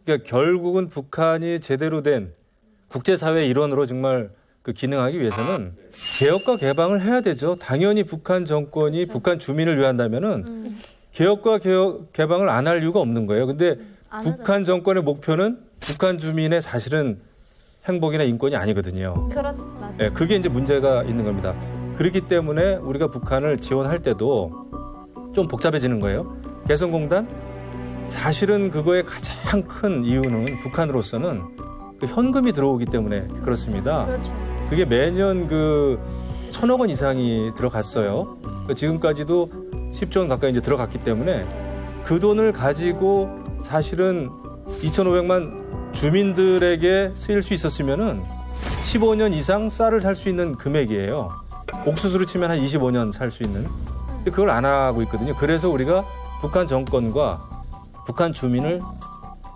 그러니까 결국은 북한이 제대로 된 국제사회의 일원으로 정말 기능하기 위해서는 개혁과 개방을 해야 되죠. 당연히 북한 정권이 북한 주민을 위한다면은 개혁과 개방을 안 할 이유가 없는 거예요. 근데 북한 정권의 목표는 북한 주민의 사실은 행복이나 인권이 아니거든요. 그렇죠. 맞아요. 네, 그게 이제 문제가 있는 겁니다. 그렇기 때문에 우리가 북한을 지원할 때도 좀 복잡해지는 거예요. 개성공단? 사실은 그거의 가장 큰 이유는 북한으로서는 현금이 들어오기 때문에 그렇습니다. 그렇죠. 그게 매년 1,000억 원 이상이 들어갔어요. 지금까지도 10조 원 가까이 이제 들어갔기 때문에 그 돈을 가지고 사실은 2,500만 주민들에게 쓰일 수 있었으면은 15년 이상 쌀을 살 수 있는 금액이에요. 옥수수로 치면 한 25년 살 수 있는. 근데 그걸 안 하고 있거든요. 그래서 우리가 북한 정권과 북한 주민을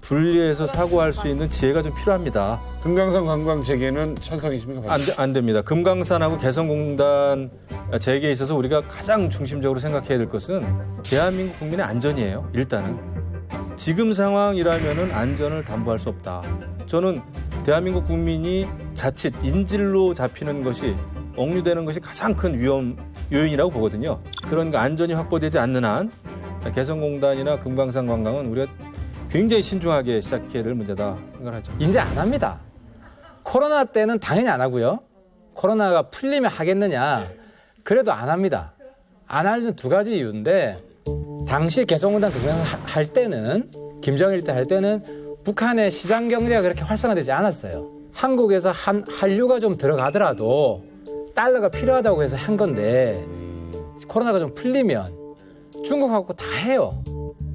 분리해서 사고할 수 있는 지혜가 좀 필요합니다. 금강산 관광 재개는 찬성이십니까? 안 됩니다. 금강산하고 개성공단 재개에 있어서 우리가 가장 중심적으로 생각해야 될 것은 대한민국 국민의 안전이에요. 일단은. 지금 상황이라면은 안전을 담보할 수 없다. 저는 대한민국 국민이 자칫 인질로 잡히는 것이 억류되는 것이 가장 큰 요인이라고 보거든요. 그런 안전이 확보되지 않는 한 개성공단이나 금강산 관광은 우리가 굉장히 신중하게 시작해야 될 문제다 생각하죠. 이제 안 합니다. 코로나 때는 당연히 안 하고요. 코로나가 풀리면 하겠느냐. 그래도 안 합니다. 안 하는 두 가지 이유인데 당시 개성공단 금강산 할 때는 김정일 때 할 때는 북한의 시장 경제가 그렇게 활성화되지 않았어요. 한국에서 한류가 좀 들어가더라도 달러가 필요하다고 해서 한 건데 코로나가 좀 풀리면 중국하고 다 해요.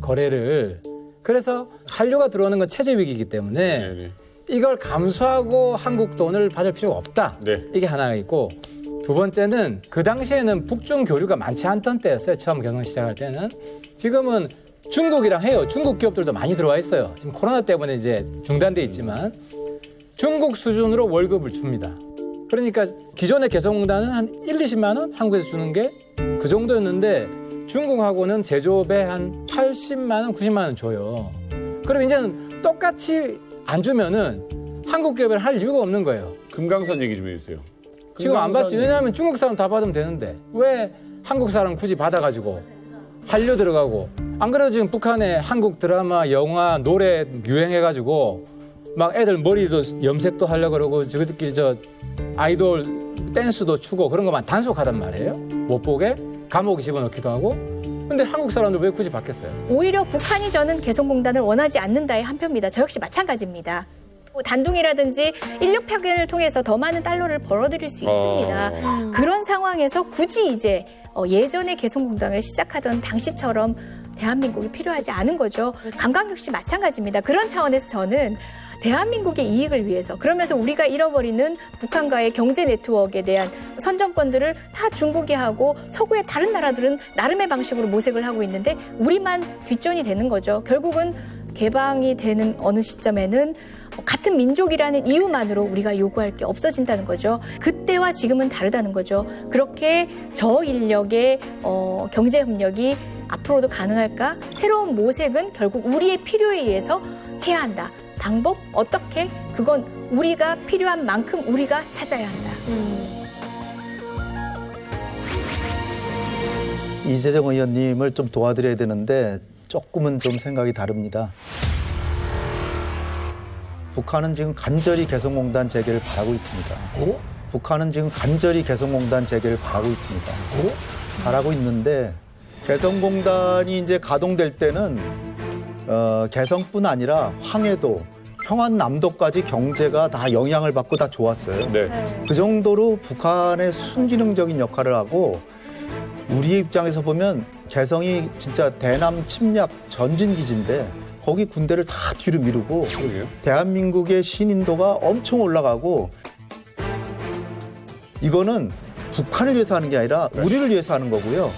거래를. 그래서 한류가 들어오는 건 체제 위기이기 때문에 이걸 감수하고 한국 돈을 받을 필요가 없다. 이게 하나가 있고 두 번째는 그 당시에는 북중 교류가 많지 않던 때였어요. 처음 개성 시작할 때는. 지금은 중국이랑 해요. 중국 기업들도 많이 들어와 있어요. 지금 코로나 때문에 이제 중단돼 있지만 중국 수준으로 월급을 줍니다. 그러니까 기존의 개성공단은 한 1, 20만 원 한국에서 주는 게 그 정도였는데 중국하고는 제조업에 한 80만 원, 90만 원 줘요. 그럼 이제는 똑같이 안 주면은 한국 기업을 할 이유가 없는 거예요. 금강산 얘기 좀 해주세요. 지금 안 받지. 왜냐하면 중국 사람 다 받으면 되는데 왜 한국 사람 굳이 받아가지고 한류 들어가고 안 그래도 지금 북한에 한국 드라마, 영화, 노래 유행해가지고 막 애들 머리도 염색도 하려고 그러고 저희들끼리 아이돌 댄스도 추고 그런 것만 단속하단 말이에요. 못 보게 감옥에 집어넣기도 하고. 근데 한국 사람들 왜 굳이 받겠어요? 오히려 북한이 저는 개성공단을 원하지 않는다의 한 표입니다. 저 역시 마찬가지입니다. 단둥이라든지 인력 파견을 통해서 더 많은 달러를 벌어들일 수 있습니다. 그런 상황에서 굳이 이제 예전에 개성공단을 시작하던 당시처럼 대한민국이 필요하지 않은 거죠. 관광 역시 마찬가지입니다. 그런 차원에서 저는 대한민국의 이익을 위해서 그러면서 우리가 잃어버리는 북한과의 경제 네트워크에 대한 선정권들을 다 중국이 하고 서구의 다른 나라들은 나름의 방식으로 모색을 하고 있는데 우리만 뒷전이 되는 거죠. 결국은 개방이 되는 어느 시점에는 같은 민족이라는 이유만으로 우리가 요구할 게 없어진다는 거죠. 그때와 지금은 다르다는 거죠. 그렇게 저인력의 경제협력이 앞으로도 가능할까? 새로운 모색은 결국 우리의 필요에 의해서 해야 한다. 방법? 어떻게? 그건 우리가 필요한 만큼 우리가 찾아야 한다. 이재정 의원님을 좀 도와드려야 되는데 조금은 좀 생각이 다릅니다. 북한은 지금 간절히 개성공단 재개를 바라고 있습니다. 북한은 지금 간절히 개성공단 재개를 바라고 있습니다. 바라고 있는데 개성공단이 이제 가동될 때는 개성뿐 아니라 황해도, 평안남도까지 경제가 다 영향을 받고 다 좋았어요. 그 정도로 북한의 순기능적인 역할을 하고 우리 입장에서 보면 개성이 진짜 대남 침략 전진기지인데 거기 군대를 다 뒤로 미루고 대한민국의 신인도가 엄청 올라가고 이거는 북한을 위해서 하는 게 아니라 우리를 위해서 하는 거고요.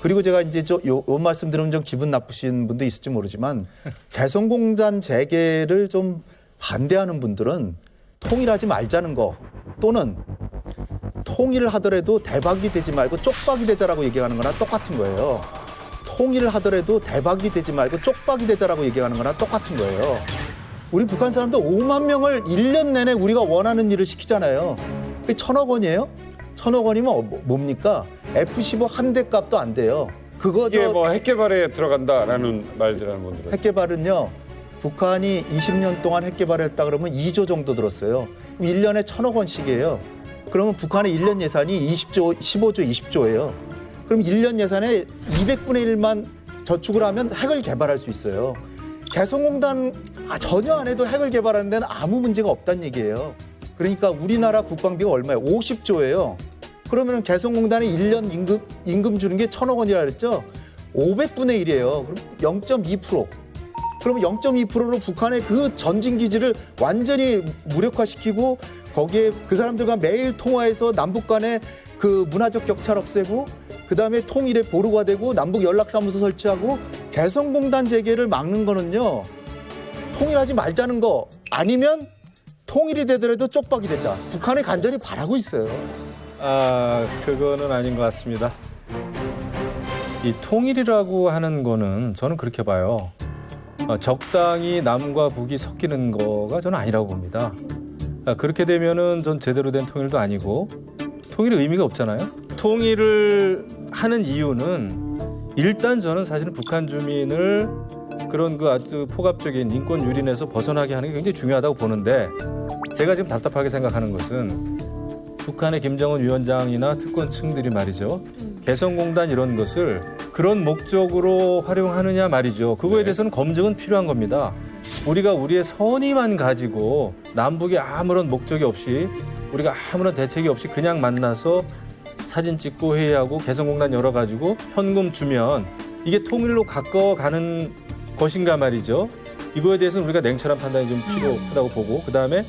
그리고 제가 이제 요 말씀 들으면 좀 기분 나쁘신 분도 있을지 모르지만 개성공단 재개를 좀 반대하는 분들은 통일하지 말자는 거 또는 통일을 하더라도 대박이 되지 말고 쪽박이 되자라고 얘기하는 거나 똑같은 거예요. 통일을 하더라도 대박이 되지 말고 쪽박이 되자라고 얘기하는 거나 똑같은 거예요. 우리 북한 사람들 5만 명을 1년 내내 우리가 원하는 일을 시키잖아요. 그게 1,000억 원이에요? 1,000억 원이면 뭡니까? F-15 한 대 값도 안 돼요. 이게 뭐 핵개발에 들어간다라는 말들하는 분들은. 핵개발은요. 북한이 20년 동안 핵개발을 했다 그러면 2조 정도 들었어요. 1년에 1,000억 원씩이에요. 그러면 북한의 1년 예산이 20조, 15조, 20조예요. 그럼 1년 예산에 200분의 1만 저축을 하면 핵을 개발할 수 있어요. 개성공단 전혀 안 해도 핵을 개발하는 데는 아무 문제가 없다는 얘기예요. 그러니까 우리나라 국방비가 얼마예요? 50조예요. 그러면 개성공단에 1년 임금 주는 게 1,000억 원이라 그랬죠? 500분의 1이에요. 그럼 0.2%. 그러면 0.2%로 북한의 그 전진기지를 완전히 무력화시키고 거기에 그 사람들과 매일 통화해서 남북 간의 그 문화적 격차를 없애고 그다음에 통일의 보루가 되고 남북 연락사무소 설치하고 개성공단 재개를 막는 거는요. 통일하지 말자는 거 아니면 통일이 되더라도 쪽박이 되자. 북한이 간절히 바라고 있어요. 그거는 아닌 것 같습니다. 이 통일이라고 하는 거는 저는 그렇게 봐요. 적당히 남과 북이 섞이는 거가 저는 아니라고 봅니다. 그렇게 되면은 전 제대로 된 통일도 아니고 통일의 의미가 없잖아요. 통일을 하는 이유는 일단 저는 사실은 북한 주민을 그런 그 아주 포괄적인 인권 유린에서 벗어나게 하는 게 굉장히 중요하다고 보는데 제가 지금 답답하게 생각하는 것은 북한의 김정은 위원장이나 특권층들이 말이죠. 개성공단 이런 것을 그런 목적으로 활용하느냐 말이죠. 그거에 대해서는 검증은 필요한 겁니다. 우리가 우리의 선의만 가지고 남북이 아무런 목적이 없이 우리가 아무런 대책이 없이 그냥 만나서 사진 찍고 회의하고 개성공단 열어가지고 현금 주면 이게 통일로 가까워가는 것인가 말이죠. 이거에 대해서는 우리가 냉철한 판단이 좀 필요하다고 보고 그다음에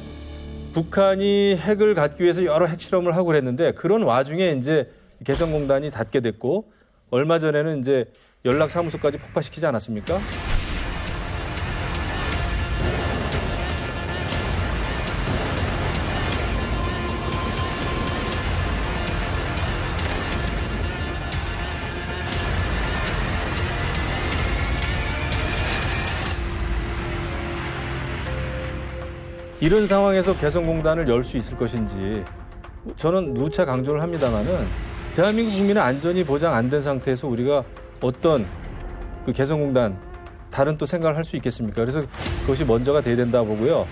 북한이 핵을 갖기 위해서 여러 핵실험을 하고 그랬는데 그런 와중에 이제 개성공단이 닫게 됐고 얼마 전에는 이제 연락사무소까지 폭파시키지 않았습니까? 이런 상황에서 개성공단을 열 수 있을 것인지 저는 누차 강조를 합니다마는 대한민국 국민의 안전이 보장 안 된 상태에서 우리가 어떤 그 개성공단 다른 또 생각을 할 수 있겠습니까? 그래서 그것이 먼저가 돼야 된다 보고요.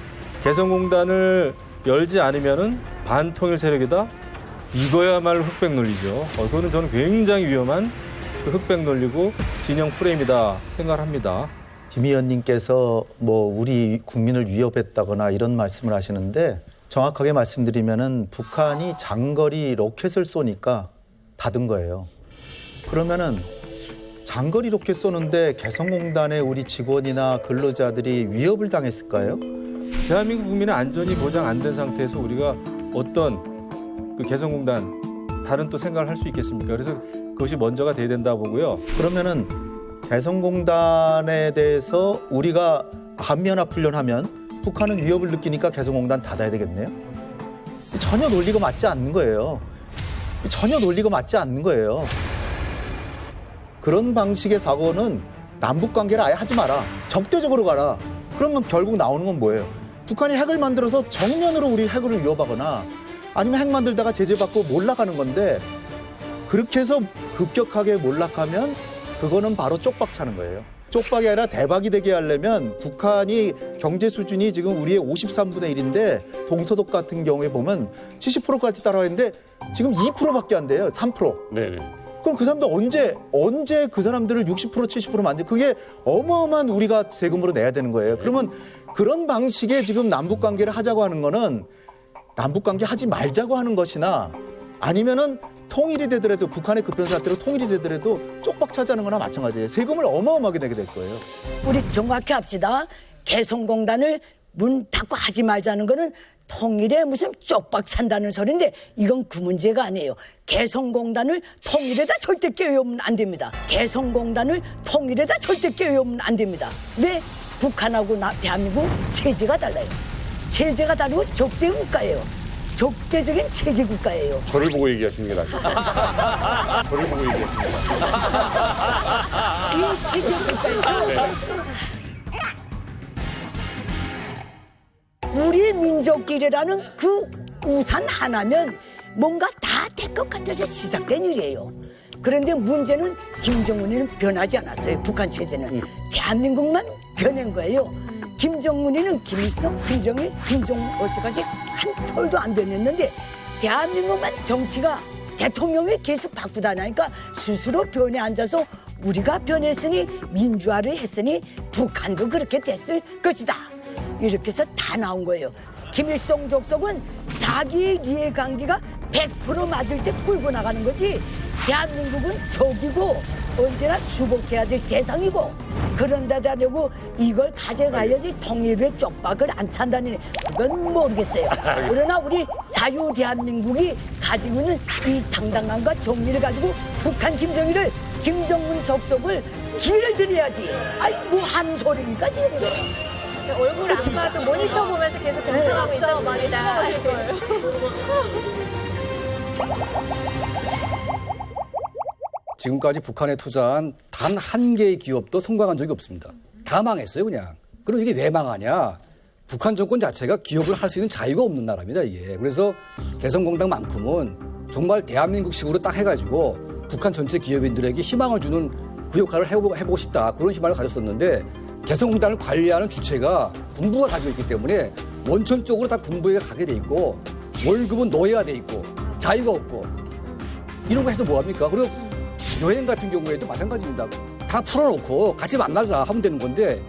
개성공단을 열지 않으면은 반통일 세력이다? 이거야말로 흑백 논리죠. 그거는 저는 굉장히 위험한 그 흑백 논리고 진영 프레임이다 생각을 합니다. 김 의원님께서 뭐 우리 국민을 위협했다거나 이런 말씀을 하시는데 정확하게 말씀드리면은 북한이 장거리 로켓을 쏘니까 닫은 거예요. 그러면은 장거리 로켓 쏘는데 개성공단의 우리 직원이나 근로자들이 위협을 당했을까요? 대한민국 국민의 안전이 보장 안 된 상태에서 우리가 어떤 그 개성공단 다른 또 생각을 할 수 있겠습니까? 그래서 그것이 먼저가 돼야 된다 보고요. 그러면은 개성공단에 대해서 우리가 한미연합훈련하면 북한은 위협을 느끼니까 개성공단 닫아야 되겠네요. 전혀 논리가 맞지 않는 거예요. 전혀 논리가 맞지 않는 거예요. 그런 방식의 사고는 남북관계를 아예 하지 마라. 적대적으로 가라. 그러면 결국 나오는 건 뭐예요? 북한이 핵을 만들어서 정면으로 우리 핵을 위협하거나 아니면 핵 만들다가 제재받고 몰락하는 건데 그렇게 해서 급격하게 몰락하면 그거는 바로 쪽박 차는 거예요. 쪽박이 아니라 대박이 되게 하려면 북한이 경제 수준이 지금 우리의 53분의 1인데 동서독 같은 경우에 보면 70%까지 따라와 있는데 지금 2%밖에 안 돼요. 3%. 네네. 그럼 그 사람들 언제 그 사람들을 60% 70% 만들 그게 어마어마한 우리가 세금으로 내야 되는 거예요. 그러면 그런 방식의 지금 남북 관계를 하자고 하는 거는 남북 관계 하지 말자고 하는 것이나 아니면은 통일이 되더라도 북한의 급변사태로 통일이 되더라도 쪽박 차지하는 거나 마찬가지예요. 세금을 어마어마하게 내게 될 거예요. 우리 정확히 합시다. 개성공단을 문 닫고 하지 말자는 거는 통일에 무슨 쪽박 찬다는 소리인데 이건 그 문제가 아니에요. 개성공단을 통일에다 절대 끼워오면 안 됩니다. 개성공단을 통일에다 절대 끼워오면 안 됩니다. 왜? 북한하고 대한민국 체제가 달라요. 체제가 다르고 적대 국가예요. 적대적인 체제 국가예요. 저를 보고 얘기하시는 게 낫죠. 저를 보고 얘기하시는 게 낫죠. 이 체제 국가에서 우리 민족끼리라는 그 우산 하나면 뭔가 다 될 것 같아서 시작된 일이에요. 그런데 문제는 김정은이는 변하지 않았어요. 북한 체제는. 대한민국만 변한 거예요. 김정은이는 김일성, 김정일, 김정은 어디까지 한 톨도 안 변했는데 대한민국만 정치가 대통령이 계속 바꾸다 나니까 스스로 변에 앉아서 우리가 변했으니 민주화를 했으니 북한도 그렇게 됐을 것이다. 이렇게 해서 다 나온 거예요. 김일성 족속은 자기의 이해관계가 100% 맞을 때 끌고 나가는 거지 대한민국은 적이고 언제나 수복해야 될 대상이고 그런데다 대고 이걸 가져가야지 통일의 쪽박을 안 찬다니 그건 모르겠어요. 그러나 우리 자유 대한민국이 가지고 있는 이 당당함과 정리를 가지고 북한 김정일을 김정은 족속을 기회를 드려야지. 아이 뭐 하는 소리니까 지금. 제 얼굴 안 봐도 모니터 보면서 계속 경청하고 있었습니다. 지금까지 북한에 투자한 단 한 개의 기업도 성공한 적이 없습니다. 다 망했어요, 그냥. 그럼 이게 왜 망하냐? 북한 정권 자체가 기업을 할 수 있는 자유가 없는 나라입니다, 이게. 그래서 개성공단만큼은 정말 대한민국식으로 딱 해가지고 북한 전체 기업인들에게 희망을 주는 그 역할을 해보고 싶다. 그런 희망을 가졌었는데 개성공단을 관리하는 주체가 군부가 가지고 있기 때문에 원천적으로 다 군부에 가게 돼 있고 월급은 노예가 돼 있고 자유가 없고 이런 거 해서 뭐합니까? 그리고 여행 같은 경우에도 마찬가지입니다. 다 풀어놓고 같이 만나자 하면 되는 건데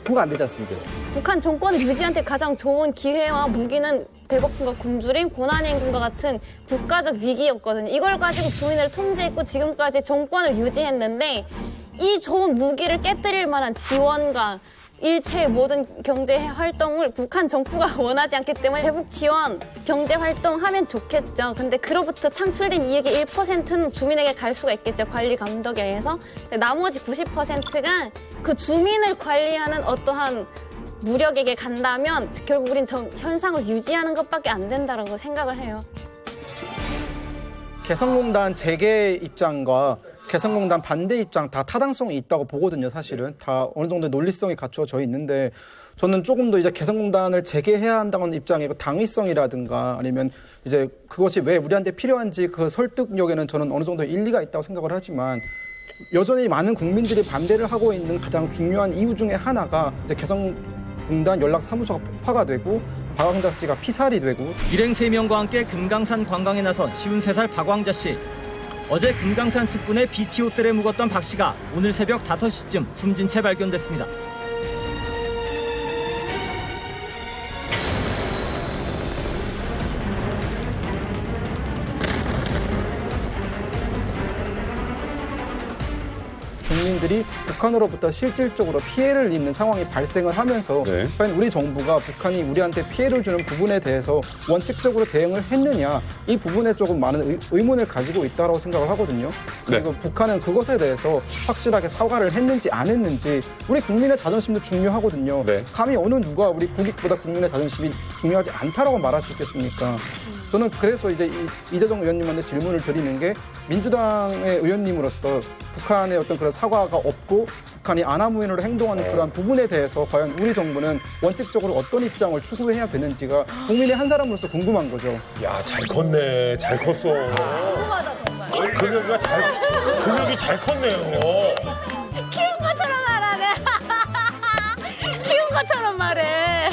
그거 안 되지 않습니까? 북한 정권 유지한테 가장 좋은 기회와 무기는 배고픔과 굶주림, 고난의 임금과 같은 국가적 위기였거든요. 이걸 가지고 주민을 통제했고 지금까지 정권을 유지했는데 이 좋은 무기를 깨뜨릴 만한 지원과 일체의 모든 경제 활동을 북한 정부가 원하지 않기 때문에 대북 지원, 경제 활동하면 좋겠죠. 근데 그로부터 창출된 이익의 1%는 주민에게 갈 수가 있겠죠. 관리 감독에 의해서. 나머지 90%가 그 주민을 관리하는 어떠한 무력에게 간다면 결국 우린 현상을 유지하는 것밖에 안 된다고 생각을 해요. 개성공단 재개 입장과 개성공단 반대 입장 다 타당성이 있다고 보거든요, 사실은. 다 어느 정도 논리성이 갖추어져 있는데 저는 조금 더 이제 개성공단을 재개해야 한다는 입장의 그 당위성이라든가 아니면 이제 그것이 왜 우리한테 필요한지 그 설득력에는 저는 어느 정도 일리가 있다고 생각을 하지만 여전히 많은 국민들이 반대를 하고 있는 가장 중요한 이유 중에 하나가 이제 개성공단 연락사무소가 폭파가 되고 박광자 씨가 피살이 되고 일행 3명과 함께 금강산 관광에 나선 53살 박광자 씨. 어제 금강산 특군의 비치 호텔에 묵었던 박 씨가 오늘 새벽 5시쯤 숨진 채 발견됐습니다. 국민들이 북한으로부터 실질적으로 피해를 입는 상황이 발생을 하면서 과연 우리 정부가 북한이 우리한테 피해를 주는 부분에 대해서 원칙적으로 대응을 했느냐 이 부분에 조금 많은 의문을 가지고 있다고 생각을 하거든요. 그리고 북한은 그것에 대해서 확실하게 사과를 했는지 안 했는지 우리 국민의 자존심도 중요하거든요. 감히 어느 누가 우리 국익보다 국민의 자존심이 중요하지 않다라고 말할 수 있겠습니까? 저는 그래서 이제 이재정 의원님한테 질문을 드리는 게 민주당의 의원님으로서 북한의 어떤 그런 사과가 없고 북한이 아나무인으로 행동하는 그러한 부분에 대해서 과연 우리 정부는 원칙적으로 어떤 입장을 추구해야 되는지가 국민의 한 사람으로서 궁금한 거죠. 야, 잘 컸네. 잘 컸어. 궁금하다 정말. 근육이 잘 컸네요. 키운 것처럼 말하네. 키운 것처럼 말해.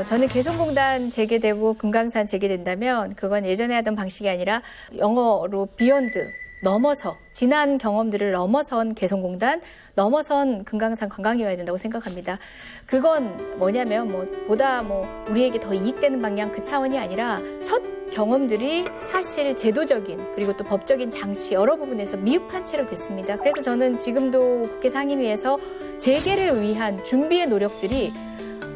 저는 개성공단 재개되고 금강산 재개된다면 그건 예전에 하던 방식이 아니라 영어로 비욘드, 넘어서, 지난 경험들을 넘어선 개성공단, 넘어선 금강산 관광이어야 된다고 생각합니다. 그건 뭐냐면 보다 우리에게 더 이익되는 방향 그 차원이 아니라 첫 경험들이 사실 제도적인 그리고 또 법적인 장치 여러 부분에서 미흡한 채로 됐습니다. 그래서 저는 지금도 국회 상임위에서 재개를 위한 준비의 노력들이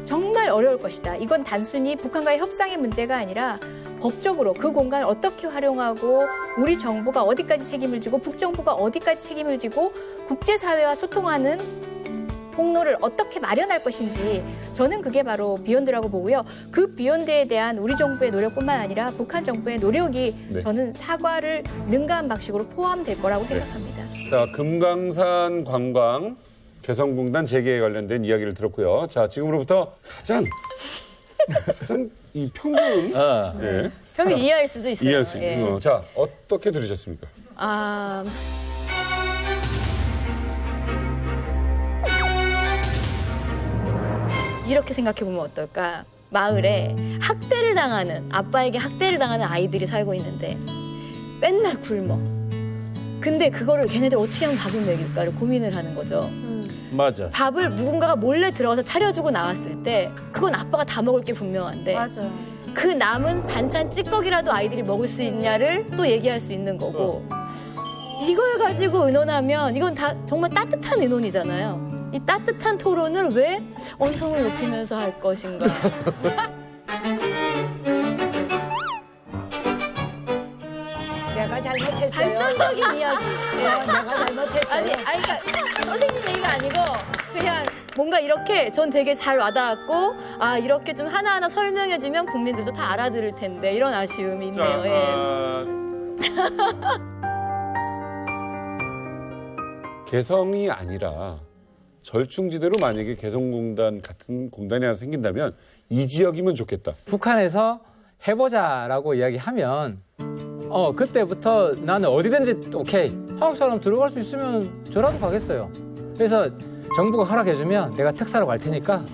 정말 어려울 것이다. 이건 단순히 북한과의 협상의 문제가 아니라 법적으로 그 공간을 어떻게 활용하고 우리 정부가 어디까지 책임을 지고 북정부가 어디까지 책임을 지고 국제사회와 소통하는 통로를 어떻게 마련할 것인지 저는 그게 바로 비욘드라고 보고요. 그 비욘드에 대한 우리 정부의 노력뿐만 아니라 북한 정부의 노력이 저는 사과를 능가한 방식으로 포함될 거라고 생각합니다. 자, 금강산 관광 개성공단 재개에 관련된 이야기를 들었고요. 자, 지금으로부터 가장 이 평균 예. 평균 이해할 수도 있어요. 이해할 수 있는 거. 자, 어떻게 들으셨습니까? 이렇게 생각해보면 어떨까? 마을에 학대를 당하는, 아빠에게 학대를 당하는 아이들이 살고 있는데 맨날 굶어. 근데 그거를 걔네들 어떻게 하면 밥을 먹일까를 고민을 하는 거죠. 맞아. 밥을 누군가가 몰래 들어가서 차려주고 나왔을 때 그건 아빠가 다 먹을 게 분명한데 맞아요. 그 남은 반찬 찌꺼기라도 아이들이 먹을 수 있냐를 또 얘기할 수 있는 거고 이걸 가지고 의논하면 이건 다 정말 따뜻한 의논이잖아요. 이 따뜻한 토론을 왜 언성을 높이면서 할 것인가. 내가 잘못했어요. 발전적인 이야기. 내가 잘못했어요. 아니, 그러니까 선생님 얘기가 아니고 그냥 뭔가 이렇게 전 되게 잘 와닿았고 이렇게 좀 하나하나 설명해주면 국민들도 다 알아들을 텐데 이런 아쉬움이 있네요. 개성이 아니라 절충지대로 만약에 개성공단 같은 공단이 하나 생긴다면 이 지역이면 좋겠다. 북한에서 해보자라고 이야기하면 그때부터 나는 어디든지 오케이. 한국 사람 들어갈 수 있으면 저라도 가겠어요. 그래서 정부가 허락해주면 내가 특사로 갈 테니까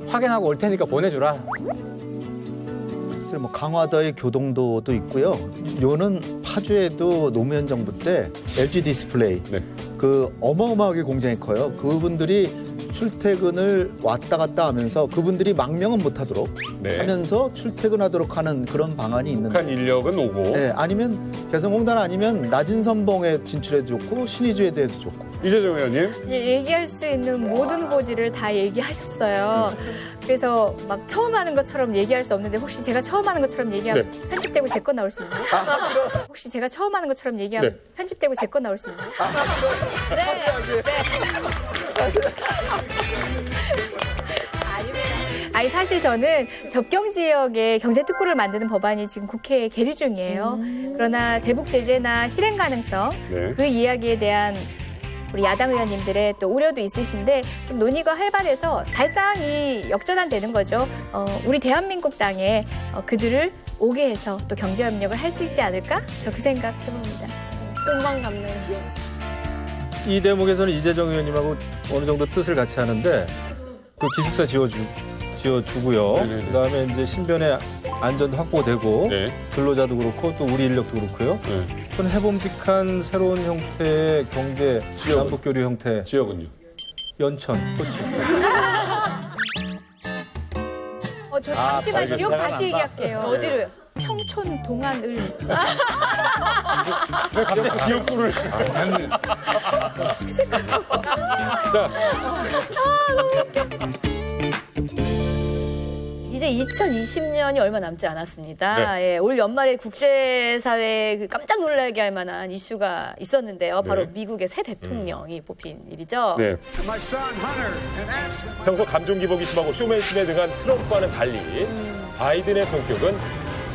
확인하고 올 테니까 보내주라. 글쎄 강화도의 교동도도 있고요. 요는 파주에도 노무현 정부 때 LG 디스플레이 그 어마어마하게 공장이 커요. 그분들이 출퇴근을 왔다 갔다 하면서 그분들이 망명은 못하도록 하면서 출퇴근하도록 하는 그런 방안이 있는데 북한 인력은 오고 아니면 개성공단 아니면 낮은 선봉에 진출해도 좋고 신의주에 대해도 좋고 이재정 의원님 얘기할 수 있는 모든 후보지를 다 얘기하셨어요. 그래서 막 처음 하는 것처럼 얘기할 수 없는데 혹시 제가 처음 하는 것처럼 얘기하면 편집되고 제 거 나올 수 있나요? 혹시 제가 처음 하는 것처럼 얘기하면 편집되고 제 거 나올 수 있나요? 아니 사실 저는 접경 지역에 경제 특구를 만드는 법안이 지금 국회에 계류 중이에요. 그러나 대북 제재나 실행 가능성 그 이야기에 대한 우리 야당 의원님들의 또 우려도 있으신데 좀 논의가 활발해서 달상이 역전환되는 거죠. 우리 대한민국 땅에 그들을 오게 해서 또 경제 협력을 할 수 있지 않을까? 저 그 생각 해봅니다. 꿈만 같네요. 이 대목에서는 이재정 의원님하고 어느 정도 뜻을 같이 하는데 그 기숙사 지어주고요. 그다음에 이제 신변의 안전도 확보되고 근로자도 그렇고 또 우리 인력도 그렇고요. 그건 해봄직한 새로운 형태의 경제 남북교류 형태. 지역은요? 연천, 코치. 저 잠시만 지역 다시 얘기할게요. 어디로요? 청촌 동안을. 왜 갑자기 지역구를. 이제 2020년이 얼마 남지 않았습니다. 올 연말에 국제사회에 깜짝 놀라게 할 만한 이슈가 있었는데요. 바로 미국의 새 대통령이 뽑힌 일이죠. 평소 감정 기복이 심하고 쇼맨십에 능한 트럼프와는 달리 바이든의 성격은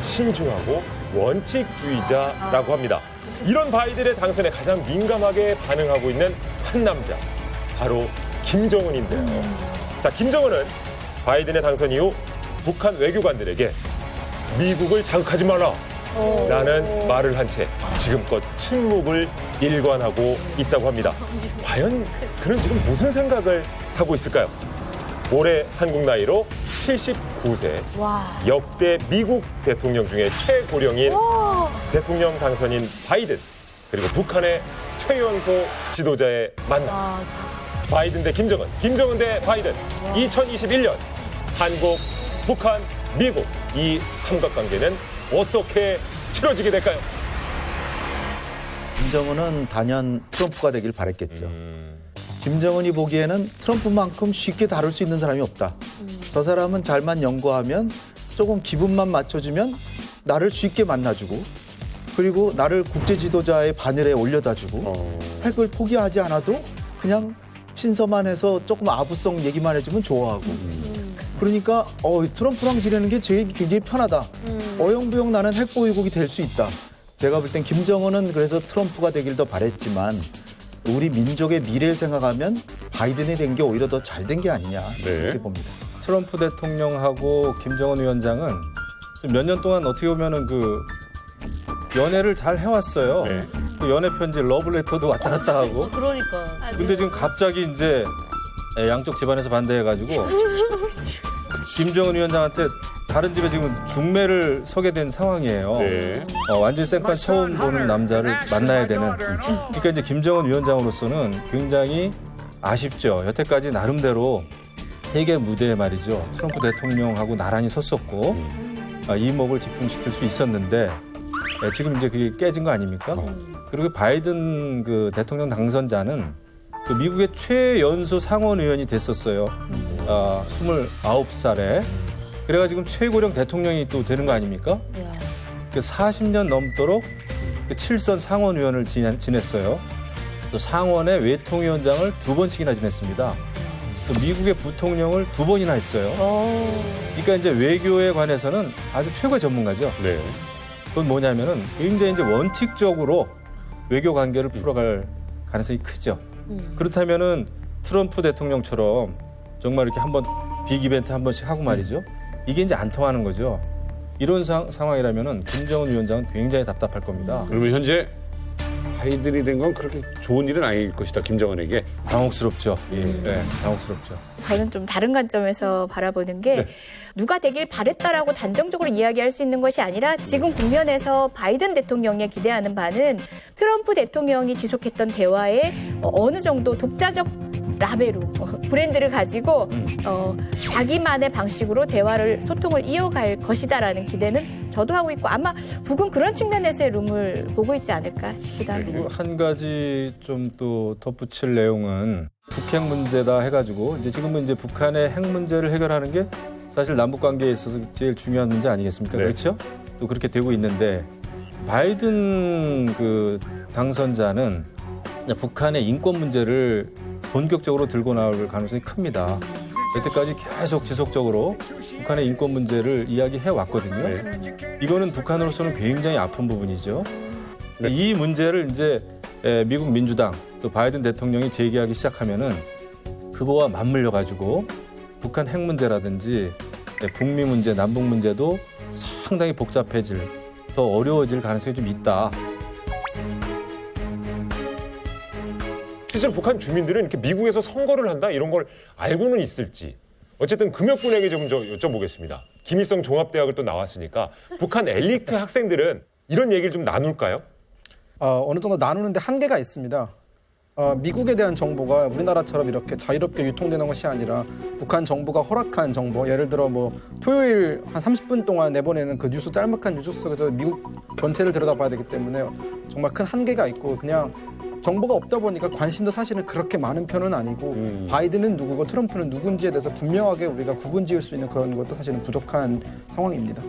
신중하고 원칙주의자라고 합니다. 이런 바이든의 당선에 가장 민감하게 반응하고 있는 한 남자, 바로 김정은인데요. 자, 김정은은 바이든의 당선 이후 북한 외교관들에게 미국을 자극하지 마라, 라는 말을 한 채 지금껏 침묵을 일관하고 있다고 합니다. 과연 그는 지금 무슨 생각을 하고 있을까요? 올해 한국 나이로 79세, 역대 미국 대통령 중에 최고령인 대통령 당선인 바이든, 그리고 북한의 최연소 지도자의 만남. 바이든 대 김정은, 김정은 대 바이든. 2021년 한국, 북한, 미국 이 삼각관계는 어떻게 치러지게 될까요? 김정은은 단연 트럼프가 되길 바랬겠죠. 김정은이 보기에는 트럼프만큼 쉽게 다룰 수 있는 사람이 없다. 저 사람은 잘만 연구하면 조금 기분만 맞춰주면 나를 쉽게 만나주고 그리고 나를 국제 지도자의 반열에 올려다주고 핵을 포기하지 않아도 그냥 친서만 해서 조금 아부성 얘기만 해주면 좋아하고 그러니까 트럼프랑 지내는 게 굉장히 편하다. 어영부영 나는 핵 보유국이 될 수 있다. 제가 볼 땐 김정은은 그래서 트럼프가 되길 더 바랬지만 우리 민족의 미래를 생각하면 바이든이 된 게 오히려 더 잘 된 게 아니냐 이렇게 봅니다. 트럼프 대통령하고 김정은 위원장은 몇 년 동안 어떻게 보면은 그 연애를 잘 해왔어요. 그 연애 편지 러브레터도 왔다 갔다 하고. 그러니까. 근데 지금 갑자기 이제 양쪽 집안에서 반대해가지고 김정은 위원장한테 다른 집에 지금 중매를 서게 된 상황이에요. 완전히 생판 처음 보는 남자를 만나야 되는. 그러니까 이제 김정은 위원장으로서는 굉장히 아쉽죠. 여태까지 나름대로 세계 무대에 말이죠. 트럼프 대통령하고 나란히 섰었고 이목을 집중시킬 수 있었는데 지금 이제 그게 깨진 거 아닙니까? 그리고 바이든 그 대통령 당선자는 그 미국의 최연소 상원 의원이 됐었어요. 29살에. 그래가지고 지금 최고령 대통령이 또 되는 거 아닙니까? 그 40년 넘도록 그 7선 상원 의원을 지냈어요. 또 상원의 외통위원장을 2번씩이나 지냈습니다. 또 미국의 부통령을 2번이나 했어요. 그러니까 이제 외교에 관해서는 아주 최고의 전문가죠. 그건 뭐냐면은 굉장히 이제 원칙적으로 외교 관계를 풀어갈 가능성이 크죠. 그렇다면은 트럼프 대통령처럼 정말 이렇게 한번 빅 이벤트 한 번씩 하고 말이죠. 이게 이제 안 통하는 거죠. 이런 상황이라면은 김정은 위원장은 굉장히 답답할 겁니다. 그러면 현재 바이든이 된 건 그렇게 좋은 일은 아닐 것이다, 김정은에게. 당혹스럽죠. 네, 당혹스럽죠. 저는 좀 다른 관점에서 바라보는 게 누가 되길 바랬다라고 단정적으로 이야기할 수 있는 것이 아니라 지금 국면에서 바이든 대통령에 기대하는 바는 트럼프 대통령이 지속했던 대화에 어느 정도 독자적 라벨로 브랜드를 가지고 자기만의 방식으로 대화를 소통을 이어갈 것이다라는 기대는 저도 하고 있고 아마 북은 그런 측면에서의 룸을 보고 있지 않을까 싶기도 합니다. 한 가지 좀 또 덧붙일 내용은 북핵 문제다 해가지고 이제 지금은 이제 북한의 핵 문제를 해결하는 게 사실 남북 관계에 있어서 제일 중요한 문제 아니겠습니까? 그렇죠? 또 그렇게 되고 있는데 바이든 그 당선자는 북한의 인권 문제를 본격적으로 들고 나올 가능성이 큽니다. 여태까지 계속 지속적으로 북한의 인권 문제를 이야기해 왔거든요. 이거는 북한으로서는 굉장히 아픈 부분이죠. 이 문제를 이제 미국 민주당 또 바이든 대통령이 제기하기 시작하면은 그거와 맞물려 가지고 북한 핵 문제라든지 북미 문제, 남북 문제도 상당히 복잡해질, 더 어려워질 가능성이 좀 있다. 실제로 북한 주민들은 이렇게 미국에서 선거를 한다 이런 걸 알고는 있을지. 어쨌든 금역군에게 좀 여쭤보겠습니다. 김일성 종합대학을 또 나왔으니까 북한 엘리트 학생들은 이런 얘기를 좀 나눌까요? 어느 정도 나누는데 한계가 있습니다. 미국에 대한 정보가 우리나라처럼 이렇게 자유롭게 유통되는 것이 아니라 북한 정부가 허락한 정보, 예를 들어 뭐 토요일 한 30분 동안 내보내는 그 뉴스 짤막한 뉴스 속에서 미국 전체를 들여다봐야 되기 때문에 정말 큰 한계가 있고 그냥 정보가 없다 보니까 관심도 사실은 그렇게 많은 편은 아니고 바이든은 누구고 트럼프는 누군지에 대해서 분명하게 우리가 구분 지을 수 있는 그런 것도 사실은 부족한 상황입니다.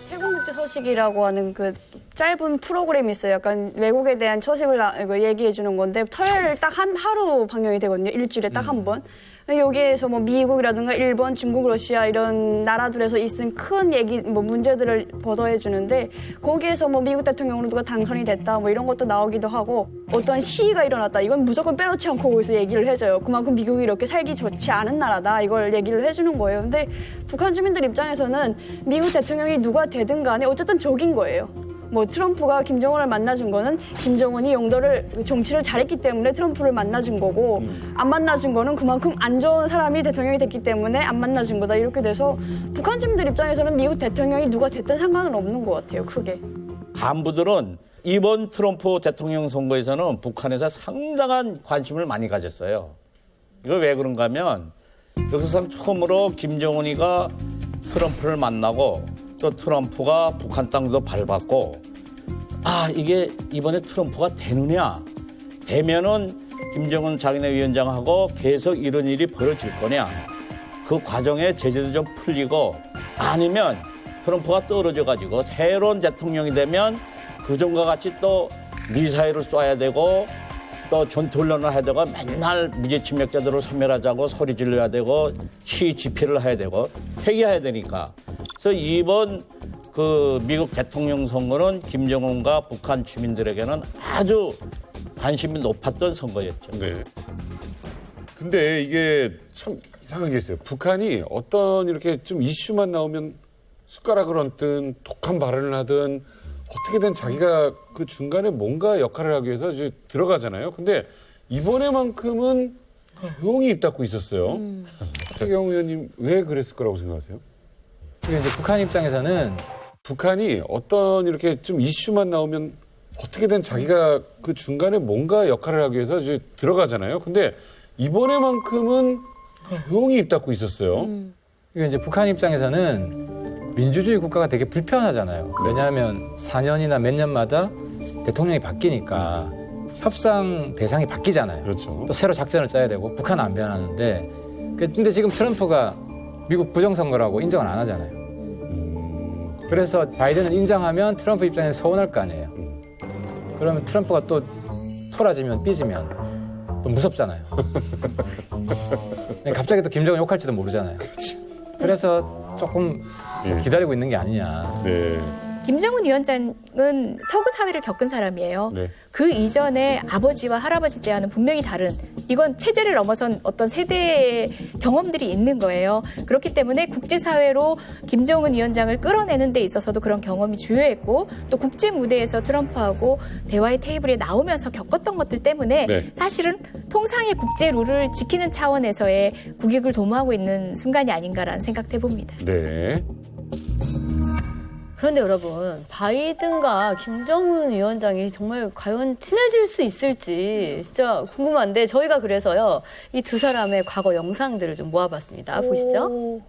최근국제 소식이라고 하는 그 짧은 프로그램이 있어요. 약간 외국에 대한 소식을 얘기해 주는 건데 토요일 딱 하루 방영이 되거든요. 일주일에 딱 한 번. 여기에서 뭐 미국이라든가 일본, 중국, 러시아 이런 나라들에서 있은 큰 얘기, 뭐 문제들을 보도해 주는데 거기에서 뭐 미국 대통령으로 누가 당선이 됐다 뭐 이런 것도 나오기도 하고 어떤 시위가 일어났다. 이건 무조건 빼놓지 않고 거기서 얘기를 해줘요. 그만큼 미국이 이렇게 살기 좋지 않은 나라다. 이걸 얘기를 해주는 거예요. 근데 북한 주민들 입장에서는 미국 대통령이 누가 되든 간에 어쨌든 적인 거예요. 뭐 트럼프가 김정은을 만나준 거는 김정은이 정치를 잘했기 때문에 트럼프를 만나준 거고 안 만나준 거는 그만큼 안 좋은 사람이 대통령이 됐기 때문에 안 만나준 거다. 이렇게 돼서 북한 주민들 입장에서는 미국 대통령이 누가 됐든 상관은 없는 것 같아요. 크게. 간부들은 이번 트럼프 대통령 선거에서는 북한에서 상당한 관심을 많이 가졌어요. 이거 왜 그런가 하면 역사상 처음으로 김정은이가 트럼프를 만나고 또 트럼프가 북한 땅도 밟았고 이게 이번에 트럼프가 되느냐 되면은 김정은 자기네 위원장하고 계속 이런 일이 벌어질 거냐 그 과정에 제재도 좀 풀리고 아니면 트럼프가 떨어져 가지고 새로운 대통령이 되면 그전과 같이 또 미사일을 쏴야 되고 또 전투훈련을 해야 되고 맨날 무제 침략자들을 섬멸하자고 소리 질러야 되고 시위 집회를 해야 되고 회개해야 되니까 그래서 이번 그 미국 대통령 선거는 김정은과 북한 주민들에게는 아주 관심이 높았던 선거였죠. 네. 근데 이게 참 이상한 게 있어요. 북한이 어떤 이렇게 좀 이슈만 나오면 숟가락을 얹든 독한 발언을 하든 어떻게든 자기가 그 중간에 뭔가 역할을 하기 위해서 이제 들어가잖아요. 근데 이번에만큼은 조용히 입 닫고 있었어요. 하태경 의원님 왜 그랬을 거라고 생각하세요? 이게 이제 북한 입장에서는 북한이 어떤 이렇게 좀 이슈만 나오면 어떻게든 자기가 그 중간에 뭔가 역할을 하기 위해서 이제 들어가잖아요. 근데 이번에만큼은 조용히 입 닫고 있었어요. 이게 이제 북한 입장에서는 민주주의 국가가 되게 불편하잖아요. 왜냐하면 4년이나 몇 년마다 대통령이 바뀌니까 협상 대상이 바뀌잖아요. 그렇죠. 또 새로 작전을 짜야 되고 북한은 안 변하는데 근데 지금 트럼프가 미국 부정선거라고 인정을 안 하잖아요. 그래서 바이든을 인정하면 트럼프 입장에서 서운할 거 아니에요. 그러면 트럼프가 또 토라지면 삐지면 또 무섭잖아요. 갑자기 또 김정은 욕할지도 모르잖아요. 그래서 조금 기다리고 있는 게 아니냐. 네. 김정은 위원장은 서구 사회를 겪은 사람이에요. 네. 그 이전에 아버지와 할아버지 때와는 분명히 다른 이건 체제를 넘어선 어떤 세대의 경험들이 있는 거예요. 그렇기 때문에 국제사회로 김정은 위원장을 끌어내는 데 있어서도 그런 경험이 주요했고 또 국제 무대에서 트럼프하고 대화의 테이블에 나오면서 겪었던 것들 때문에 네. 사실은 통상의 국제 룰을 지키는 차원에서의 국익을 도모하고 있는 순간이 아닌가라는 생각도 해봅니다. 네. 그런데 여러분, 바이든과 김정은 위원장이 정말 과연 친해질 수 있을지 진짜 궁금한데 저희가 그래서요, 이 두 사람의 과거 영상들을 좀 모아봤습니다. 보시죠.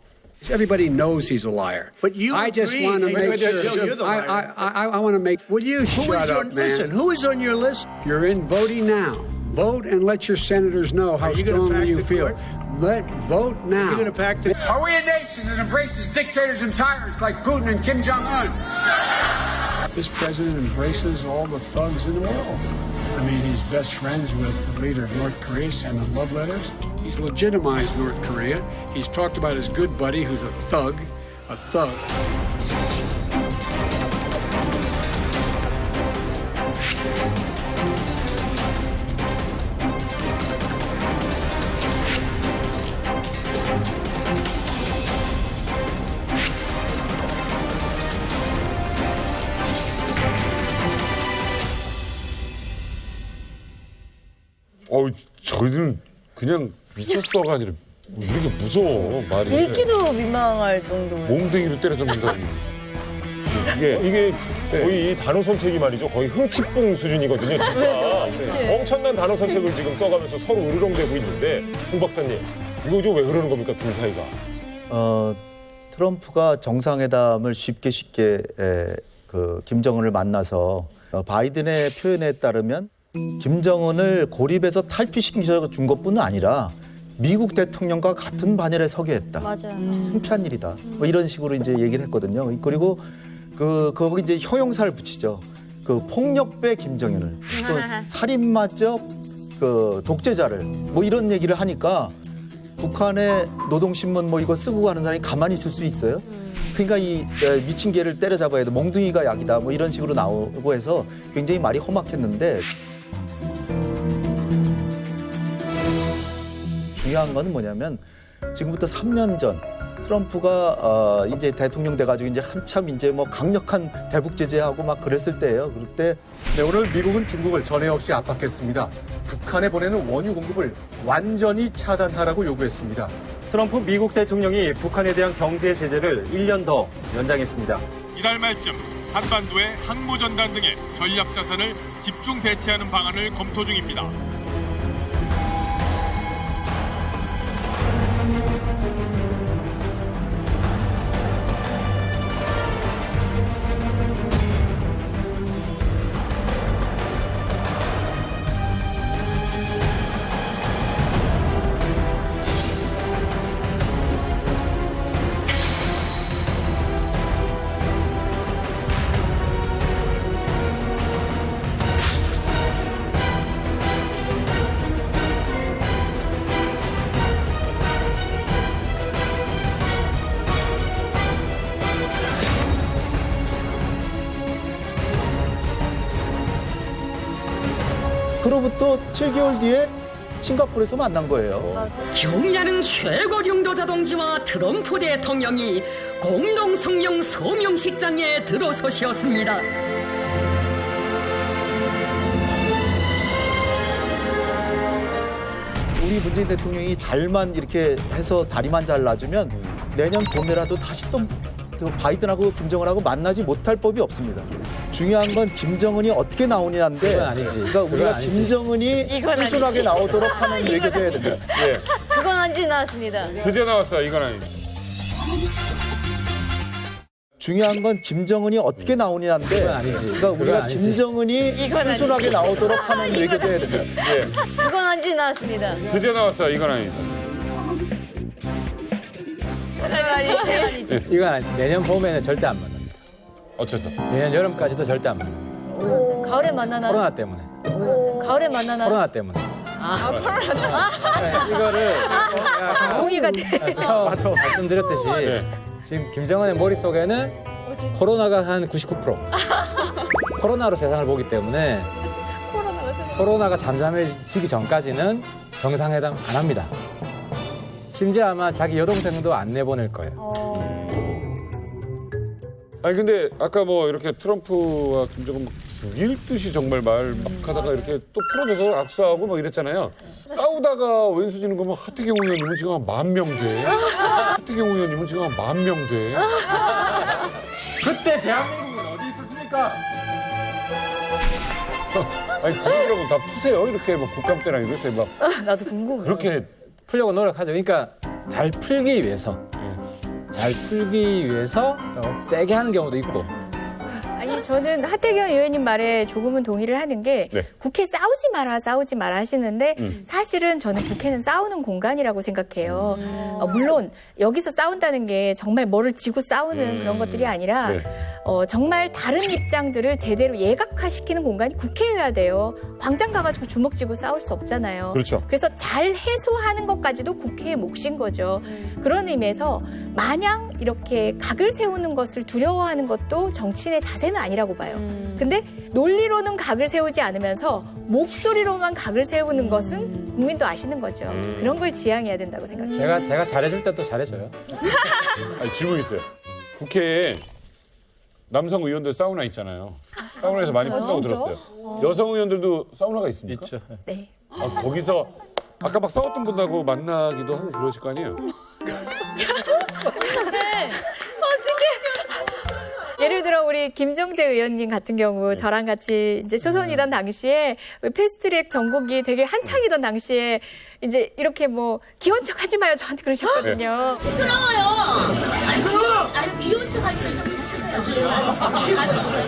Everybody knows he's a liar. But you I just want to make sure. You're the liar. I want to make. Will you shut up, man? Listen, who is on your list? You're in voting now. Vote and let your senators know how strongly you feel. Vote now. You're going to pack the... Are we a nation that embraces dictators and tyrants like Putin and Kim Jong-un? This president embraces all the thugs in the world. I mean, he's best friends with the leader of North Korea, sending love letters. He's legitimized North Korea. He's talked about his good buddy, who's a thug. A thug. 저희들은 그냥 미쳤어가 아니라 왜 이렇게 무서워 말이. 읽기도 민망할 정도로. 몽둥이로 때려 잡는다니. 이게 거의 이 단어 선택이 말이죠. 거의 흥칫뿡 수준이거든요. 진짜 엄청난 단어 선택을 지금 써가면서 서로 으르렁대고 있는데 홍 박사님 이거 좀 왜 그러는 겁니까 둘 사이가? 트럼프가 정상회담을 쉽게 그 김정은을 만나서 바이든의 표현에 따르면 김정은을 고립에서 탈피시켜 준 것뿐은 아니라 미국 대통령과 같은 반열에 서게 했다. 맞아요. 창피한 일이다. 뭐 이런 식으로 이제 얘기를 했거든요. 그리고 거기 이제 효용사를 붙이죠. 그 폭력배 김정은을, 또 살인마적 그 독재자를 뭐 이런 얘기를 하니까 북한의 노동신문 뭐 이거 쓰고 가는 사람이 가만히 있을 수 있어요? 그러니까 이 미친 개를 때려잡아야 돼. 몽둥이가 약이다. 뭐 이런 식으로 나오고 해서 굉장히 말이 험악했는데 중요한 건 뭐냐면 지금부터 3년 전 트럼프가 이제 대통령 돼가지고 이제 한참 이제 뭐 강력한 대북 제재하고 막 그랬을 때예요. 그때 네, 오늘 미국은 중국을 전에 없이 압박했습니다. 북한에 보내는 원유 공급을 완전히 차단하라고 요구했습니다. 트럼프 미국 대통령이 북한에 대한 경제 제재를 1년 더 연장했습니다. 이달 말쯤 한반도의 항모전단 등의 전략 자산을 집중 대체하는 방안을 검토 중입니다. 그로부터 7개월 뒤에 싱가포르에서 만난 거예요. 경의하는 최고領導者 동지와 트럼프 대통령이 공동 성명 서명식장에 들어서셨습니다. 우리 문재인 대통령이 잘만 이렇게 해서 다리만 잘 놔주면 내년 봄에라도 다시 또 바이든하고 김정은하고 만나지 못할 법이 없습니다. 중요한 건 김정은이 어떻게 나오냐인데, 그건 아니지. 그러니까 우리가 그건 아니지. 김정은이 순순하게 나오도록 하는 외교도 해야 됩니다. 예. 그건 아직 나왔습니다. 드디어 나왔어요. 이건 아니죠. 중요한 건 김정은이 어떻게 나오냐인데, 그건 아니지. 그러니까 우리가 그건 아니지. 김정은이 순순하게 나오도록 하는 외교도 해야 됩니다. 예. 그건 아직 나왔습니다. 드디어 나왔어요. 이건 아니죠. 이건 아니지. 내년 봄에는 절대 안 만납니다. 어째서? 내년 여름까지도 절대 안 만납니다. 오, 가을에 만나나? 코로나 때문에. 가을에 만나나? 코로나 때문에. 코로나. 이거를 동의가 돼. 처음 말씀드렸듯이 지금 김정은의 머릿속에는 코로나가 한 99%. 코로나로 세상을 보기 때문에 코로나가 잠잠해지기 전까지는 정상회담 안 합니다. 심지어 아마 자기 여동생도 안 내보낼 거예요. 아니 근데 아까 뭐 이렇게 트럼프와 김정은 막 죽일 듯이 정말 말 막 하다가 이렇게 또 풀어져서 악수하고 막 이랬잖아요. 싸우다가 왼수지는 거면 하태경 의원님은 지금 한 10,000명 돼. 하태경 의원님은 지금 한 10,000명 돼. 그때 대한민국은 어디 있었습니까? 아니 그러라고 다 푸세요. 이렇게 막 국감 때랑 이렇게 막 나도 궁금해. 그렇게 풀려고 노력하죠. 그러니까 잘 풀기 위해서. 잘 풀기 위해서 세게 하는 경우도 있고. 아니 저는 하태경 의원님 말에 조금은 동의를 하는 게 네. 국회 싸우지 마라 하시는데 사실은 저는 국회는 싸우는 공간이라고 생각해요. 물론 여기서 싸운다는 게 정말 뭐를 지고 싸우는 그런 것들이 아니라 네. 정말 다른 입장들을 제대로 예각화시키는 공간이 국회여야 돼요. 광장 가가지고 주먹 쥐고 싸울 수 없잖아요. 그렇죠. 그래서 잘 해소하는 것까지도 국회의 몫인 거죠. 그런 의미에서 마냥 이렇게 각을 세우는 것을 두려워하는 것도 정치인의 자세는 아니라고 봐요. 근데 논리로는 각을 세우지 않으면서 목소리로만 각을 세우는 것은 국민도 아시는 거죠. 그런 걸 지향해야 된다고 생각해요. 제가 잘해줄 때 또 잘해줘요. 아니, 질문 있어요. 국회에 남성 의원들 사우나 있잖아요. 사우나에서 많이 푼다고 들었어요. 여성 의원들도 사우나가 있습니까? 있죠. 네. 아, 거기서 아까 막 싸웠던 분하고 만나기도 하고 그러실 거 아니에요? 예를 들어 우리 김종대 의원님 같은 경우 저랑 같이 이제 초선이던 당시에 패스트트랙 전국이 되게 한창이던 당시에 이제 이렇게 뭐 귀여운 척 하지 마요 저한테 그러셨거든요. 귀여운 척 하지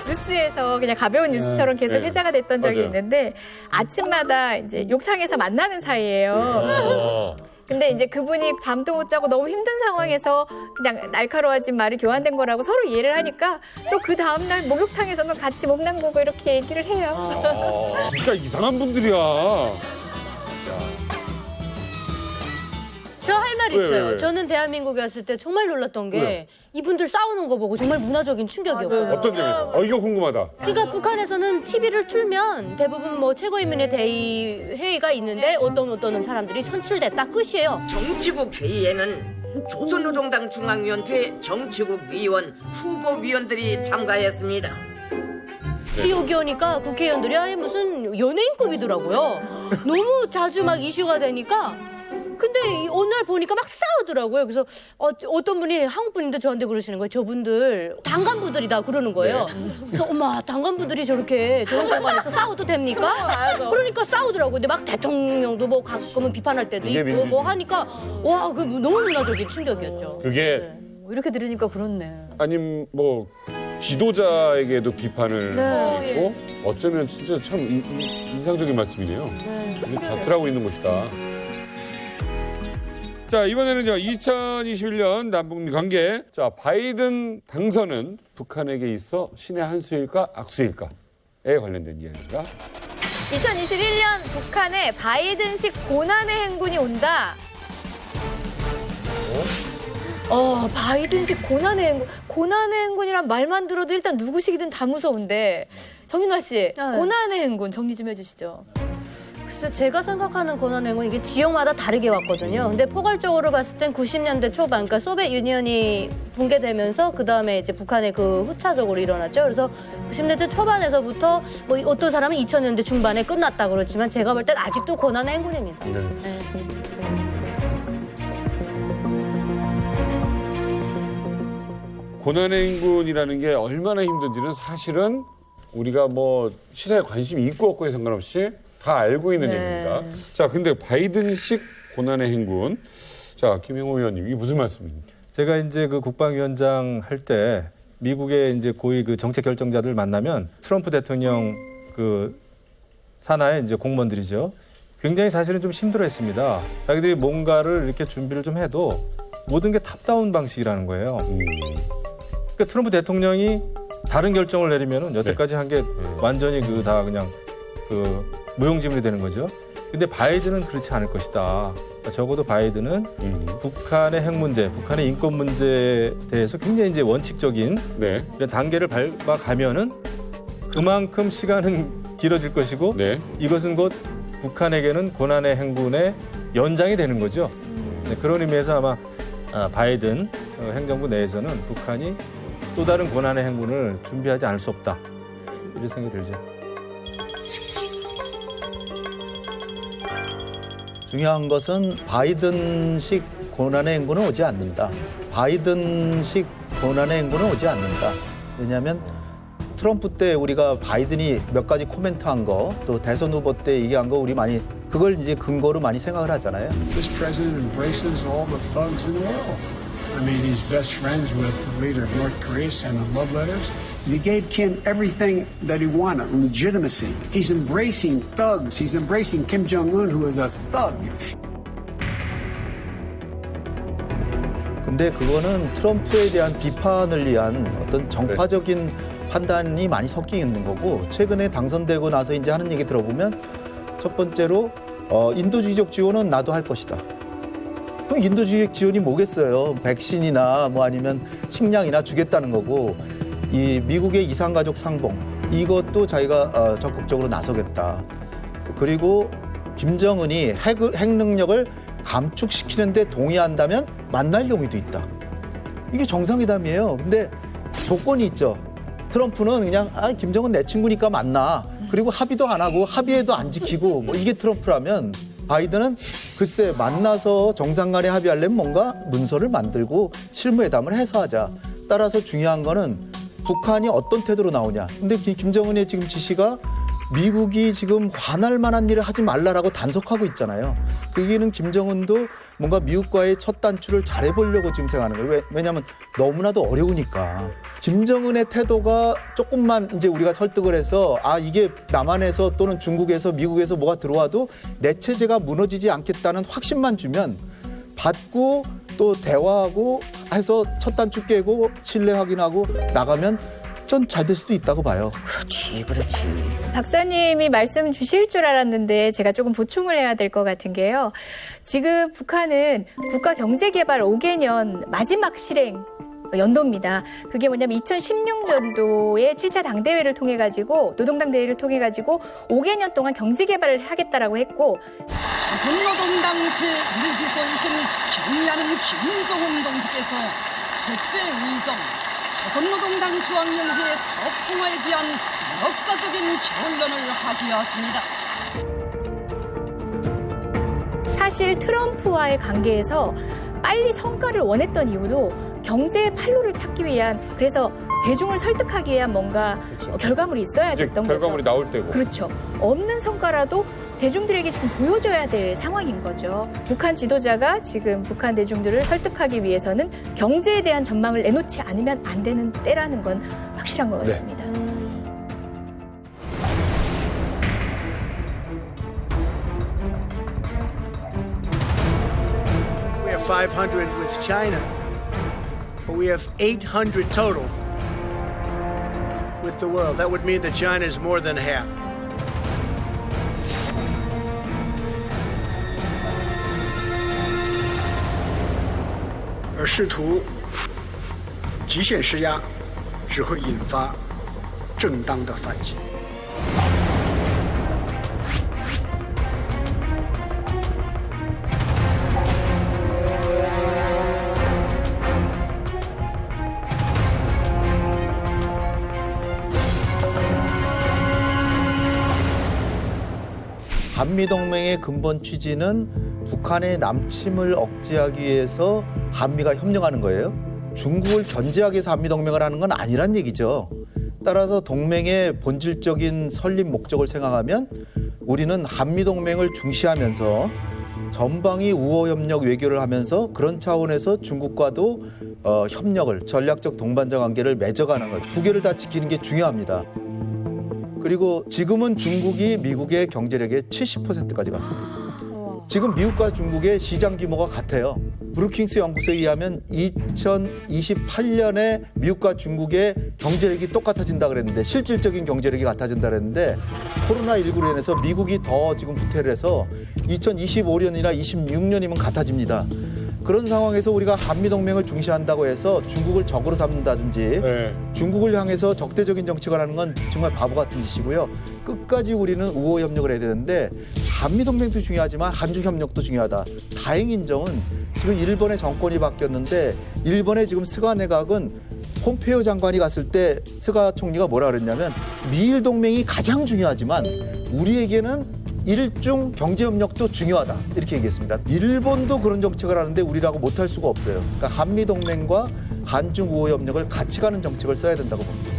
뉴스에서 그냥 가벼운 뉴스처럼 계속 네. 회자가 됐던 적이 맞아요. 있는데 아침마다 이제 욕탕에서 만나는 사이예요. 근데 이제 그분이 잠도 못 자고 너무 힘든 상황에서 그냥 날카로워진 말이 교환된 거라고 서로 이해를 하니까 또 그 다음날 목욕탕에서는 같이 목 담그고 이렇게 얘기를 해요. 진짜 이상한 분들이야. 저 할 말 왜, 있어요. 왜? 저는 대한민국에 왔을 때 정말 놀랐던 게 왜요? 이분들 싸우는 거 보고 정말 문화적인 충격이었어요. 어떤 점에서? 이거 궁금하다. 그러니까 북한에서는 TV를 틀면 대부분 뭐 최고인민회 대의 회의가 있는데 어떤 사람들이 선출됐다 끝이에요. 정치국 회의에는 조선노동당 중앙위원회 정치국 위원 후보위원들이 참가했습니다. 여기 오니까 국회의원들이 아예 무슨 연예인급이더라고요. 너무 자주 막 이슈가 되니까. 근데 어느 날 보니까 막 싸우더라고요. 그래서 어떤 분이 한국 분인데 저한테 그러시는 거예요. 저분들 당간부들이다 그러는 거예요. 그래서 엄마 당간부들이 저렇게 저런 공간에서 싸워도 됩니까? 그러니까 싸우더라고요. 근데 막 대통령도 뭐 가끔은 비판할 때도 이게 있고 민주주의. 뭐 하니까 와, 그 너무 문화적인 충격이었죠. 그게 이렇게 들으니까 그렇네. 아님 뭐 지도자에게도 비판을 네. 했고 어쩌면 진짜 참 인상적인 말씀이네요. 이게 다투라고 있는 것이다. 자, 이번에는요, 2021년 남북미 관계. 자, 바이든 당선은 북한에게 있어 신의 한 수일까 악수일까에 관련된 이야기입니다. 2021년 북한에 바이든식 고난의 행군이 온다. 바이든식 고난의 행군. 고난의 행군이란 말만 들어도 일단 누구시기든 다 무서운데. 정윤아 씨, 고난의 행군 정리 좀 해주시죠. 글쎄, 제가 생각하는 고난의 행군 이게 지역마다 다르게 왔거든요. 근데 포괄적으로 봤을 땐 90년대 초반, 그러니까 소비에트 유니언이 붕괴되면서 그 다음에 이제 북한의 그 후차적으로 일어났죠. 그래서 90년대 초반에서부터 뭐 어떤 사람은 2000년대 중반에 끝났다 그렇지만 제가 볼 땐 아직도 고난의 행군입니다. 네. 고난의 행군이라는 게 얼마나 힘든지는 사실은 우리가 뭐 시사에 관심이 있고 없고에 상관없이 다 알고 있는 얘기입니다. 자, 근데 바이든식 고난의 행군. 자, 김영호 의원님, 이게 무슨 말씀입니까? 제가 이제 그 국방위원장 할 때 미국의 이제 고위 그 정책 결정자들 만나면 트럼프 대통령 그 산하의 이제 공무원들이죠. 굉장히 사실은 좀 힘들어했습니다. 자기들이 뭔가를 이렇게 준비를 좀 해도 모든 게 탑다운 방식이라는 거예요. 그러니까 트럼프 대통령이 다른 결정을 내리면은 여태까지 한 게 완전히 그 다 그냥 그 무용지물이 되는 거죠. 근데 바이든은 그렇지 않을 것이다. 그러니까 적어도 바이든은 북한의 핵 문제, 북한의 인권 문제에 대해서 굉장히 이제 원칙적인 이런 단계를 밟아가면은 그만큼 시간은 길어질 것이고 이것은 곧 북한에게는 고난의 행군의 연장이 되는 거죠. 네, 그런 의미에서 아마 바이든 행정부 내에서는 북한이 또 다른 고난의 행군을 준비하지 않을 수 없다. 이런 생각이 들죠. 중요한 것은 바이든식 고난의 행군은 오지 않는다. 바이든식 고난의 행군은 오지 않는다. 왜냐하면 트럼프 때 우리가 바이든이 몇 가지 코멘트한 거, 또 대선 후보 때 얘기한 거 우리 많이 그걸 이제 근거로 많이 생각을 하잖아요. This president embraces all the thugs in the world. I mean, he's best friends with the leader of North Korea, sending love letters. He gave Kim everything that he wanted, legitimacy. He's embracing thugs. He's embracing Kim Jong-un, who is a thug. 근데 그거는 트럼프에 대한 비판을 위한 어떤 정파적인 판단이 많이 섞여 있는 거고, 최근에 당선되고 나서 이제 하는 얘기 들어보면 첫 번째로 인도주의적 지원은 나도 할 것이다. 그럼 인도주의적 지원이 뭐겠어요? 백신이나 뭐 아니면 식량이나 주겠다는 거고, 이 미국의 이산가족 상봉 이것도 자기가 적극적으로 나서겠다. 그리고 김정은이 핵 능력을 감축시키는데 동의한다면 만날 용의도 있다. 이게 정상회담이에요. 근데 조건이 있죠. 트럼프는 그냥 김정은 내 친구니까 만나. 그리고 합의도 안 하고 합의에도 안 지키고 뭐 이게 트럼프라면, 바이든은 글쎄 만나서 정상 간에 합의하려면 뭔가 문서를 만들고 실무회담을 해서 하자. 따라서 중요한 거는 북한이 어떤 태도로 나오냐. 근데 김정은의 지금 지시가 미국이 지금 화날 만한 일을 하지 말라라고 단속하고 있잖아요. 그 얘기는 김정은도 뭔가 미국과의 첫 단추를 잘해보려고 지금 생각하는 거예요. 왜냐하면 너무나도 어려우니까. 김정은의 태도가 조금만 이제 우리가 설득을 해서 이게 남한에서 또는 중국에서 미국에서 뭐가 들어와도 내 체제가 무너지지 않겠다는 확신만 주면 받고 또 대화하고 해서 첫 단추 깨고 신뢰 확인하고 나가면 전 잘 될 수도 있다고 봐요. 그렇지. 박사님이 말씀 주실 줄 알았는데 제가 조금 보충을 해야 될 것 같은 게요. 지금 북한은 국가경제개발 5개년 마지막 실행 연도입니다. 그게 뭐냐면 2016년도에 7차 당대회를 통해 가지고 노동당 대회를 통해 가지고 5개년 동안 경제 개발을 하겠다라고 했고 조선노동당 제1기소이신 경의하는 김정은 동지께서 첫째 의정 조선노동당 중앙연회의 사업 총괄에 대한 역사적인 결론을 하시었습니다. 사실 트럼프와의 관계에서 빨리 성과를 원했던 이유도 경제의 팔로를 찾기 위한 그래서 대중을 설득하기 위한 뭔가 결과물이 있어야 됐던 거죠. 결과물이 나올 때고. 그렇죠. 없는 성과라도 대중들에게 지금 보여줘야 될 상황인 거죠. 북한 지도자가 지금 북한 대중들을 설득하기 위해서는 경제에 대한 전망을 내놓지 않으면 안 되는 때라는 건 확실한 것 같습니다. We have 500 with China, but we have 800 total with the world. That would mean that China is more than half.而试图极限施压，只会引发正当的反击。 한미동맹의 근본 취지는 북한의 남침을 억제하기 위해서 한미가 협력하는 거예요. 중국을 견제하기 위해서 한미동맹을 하는 건 아니란 얘기죠. 따라서 동맹의 본질적인 설립 목적을 생각하면 우리는 한미동맹을 중시하면서 전방위 우호협력 외교를 하면서 그런 차원에서 중국과도 협력을 전략적 동반자 관계를 맺어가는 것. 두 개를 다 지키는 게 중요합니다. 그리고 지금은 중국이 미국의 경제력의 70%까지 갔습니다. 지금 미국과 중국의 시장 규모가 같아요. 브루킹스 연구소에 의하면 2028년에 미국과 중국의 경제력이 똑같아진다 그랬는데 실질적인 경제력이 같아진다 그랬는데 코로나19로 인해서 미국이 더 지금 후퇴를 해서 2025년이나 26년이면 같아집니다. 그런 상황에서 우리가 한미동맹을 중시한다고 해서 중국을 적으로 삼는다든지 중국을 향해서 적대적인 정책을 하는 건 정말 바보 같은 짓이고요. 끝까지 우리는 우호협력을 해야 되는데 한미동맹도 중요하지만 한중협력도 중요하다. 다행인 점은 지금 일본의 정권이 바뀌었는데 일본의 지금 스가 내각은 폼페이오 장관이 갔을 때 스가 총리가 뭐라 그랬냐면 미일 동맹이 가장 중요하지만 우리에게는 일중 경제협력도 중요하다 이렇게 얘기했습니다. 일본도 그런 정책을 하는데 우리라고 못할 수가 없어요. 그러니까 한미동맹과 한중 우호협력을 같이 가는 정책을 써야 된다고 봅니다.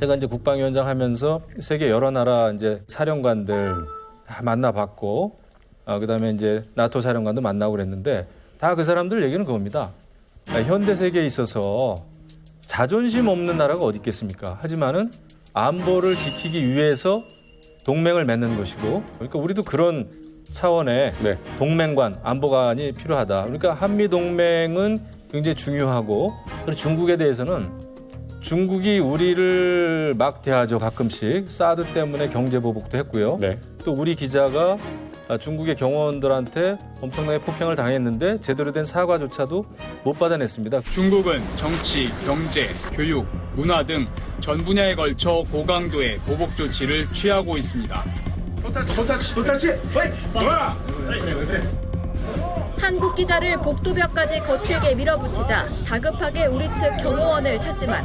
제가 이제 국방위원장 하면서 세계 여러 나라 이제 사령관들 다 만나봤고, 그다음에 이제 나토 사령관도 만나고 그랬는데 다 그 사람들 얘기는 그겁니다. 현대 세계에 있어서 자존심 없는 나라가 어디 있겠습니까? 하지만은 안보를 지키기 위해서 동맹을 맺는 것이고, 그러니까 우리도 그런 차원의 동맹관, 안보관이 필요하다. 그러니까 한미 동맹은 굉장히 중요하고, 그리고 중국에 대해서는 중국이 우리를 막 대하죠. 가끔씩 사드 때문에 경제 보복도 했고요. 또 우리 기자가 중국의 경호원들한테 엄청나게 폭행을 당했는데 제대로 된 사과조차도 못 받아냈습니다. 중국은 정치, 경제, 교육, 문화 등 전 분야에 걸쳐 고강도의 보복 조치를 취하고 있습니다. 한국 기자를 복도벽까지 거칠게 밀어붙이자 다급하게 우리 측 경호원을 찾지만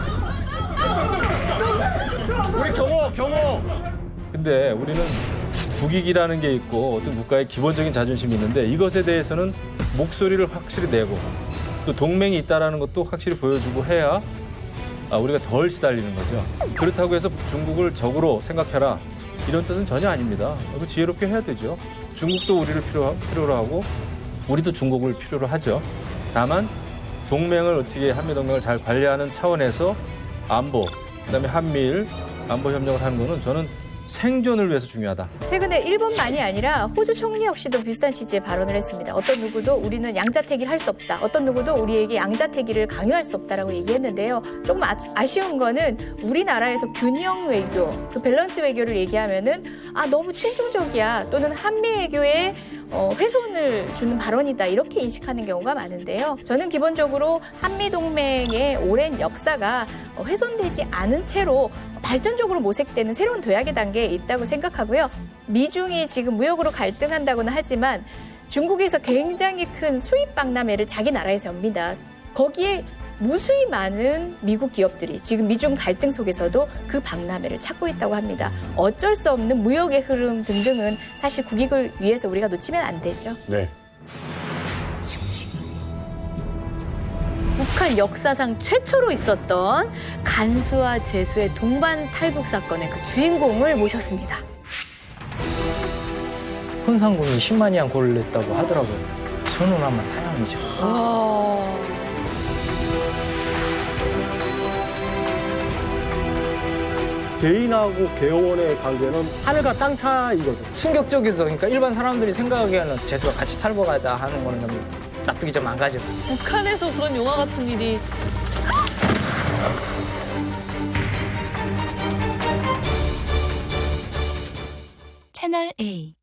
우리 경호! 근데 우리는 국익이라는 게 있고 어떤 국가의 기본적인 자존심이 있는데 이것에 대해서는 목소리를 확실히 내고 또 동맹이 있다는 것도 확실히 보여주고 해야 우리가 덜 시달리는 거죠. 그렇다고 해서 중국을 적으로 생각해라 이런 뜻은 전혀 아닙니다. 지혜롭게 해야 되죠. 중국도 우리를 필요로 하고 우리도 중국을 필요로 하죠. 다만 동맹을 어떻게 한미동맹을 잘 관리하는 차원에서 안보, 그다음에 한미일 안보 협력을 하는 거는 저는 생존을 위해서 중요하다. 최근에 일본만이 아니라 호주 총리 역시도 비슷한 취지의 발언을 했습니다. 어떤 누구도 우리는 양자택일을 할 수 없다. 어떤 누구도 우리에게 양자택일을 강요할 수 없다라고 얘기했는데요. 조금 아쉬운 거는 우리나라에서 균형 외교, 그 밸런스 외교를 얘기하면은 너무 친중적이야 또는 한미 외교에 훼손을 주는 발언이다 이렇게 인식하는 경우가 많은데요. 저는 기본적으로 한미 동맹의 오랜 역사가 훼손되지 않은 채로 발전적으로 모색되는 새로운 도약의 단계에 있다고 생각하고요. 미중이 지금 무역으로 갈등한다고는 하지만 중국에서 굉장히 큰 수입 박람회를 자기 나라에서 엽니다. 거기에 무수히 많은 미국 기업들이 지금 미중 갈등 속에서도 그 박람회를 찾고 있다고 합니다. 어쩔 수 없는 무역의 흐름 등등은 사실 국익을 위해서 우리가 놓치면 안 되죠. 네. 북한 역사상 최초로 있었던 간수와 제수의 동반 탈북 사건의 그 주인공을 모셨습니다. 혼상군이 10만이안 고를 냈다고 하더라고요. 천운하면 사양이죠. 개인하고 개원의 관계는 하늘과 땅 차이거든. 충격적이죠. 그러니까 일반 사람들이 생각하기에는 제수가 같이 탈북하자 하는 거는 좀 납득이 좀 안 가죠. 북한에서 그런 영화 같은 일이. 채널 A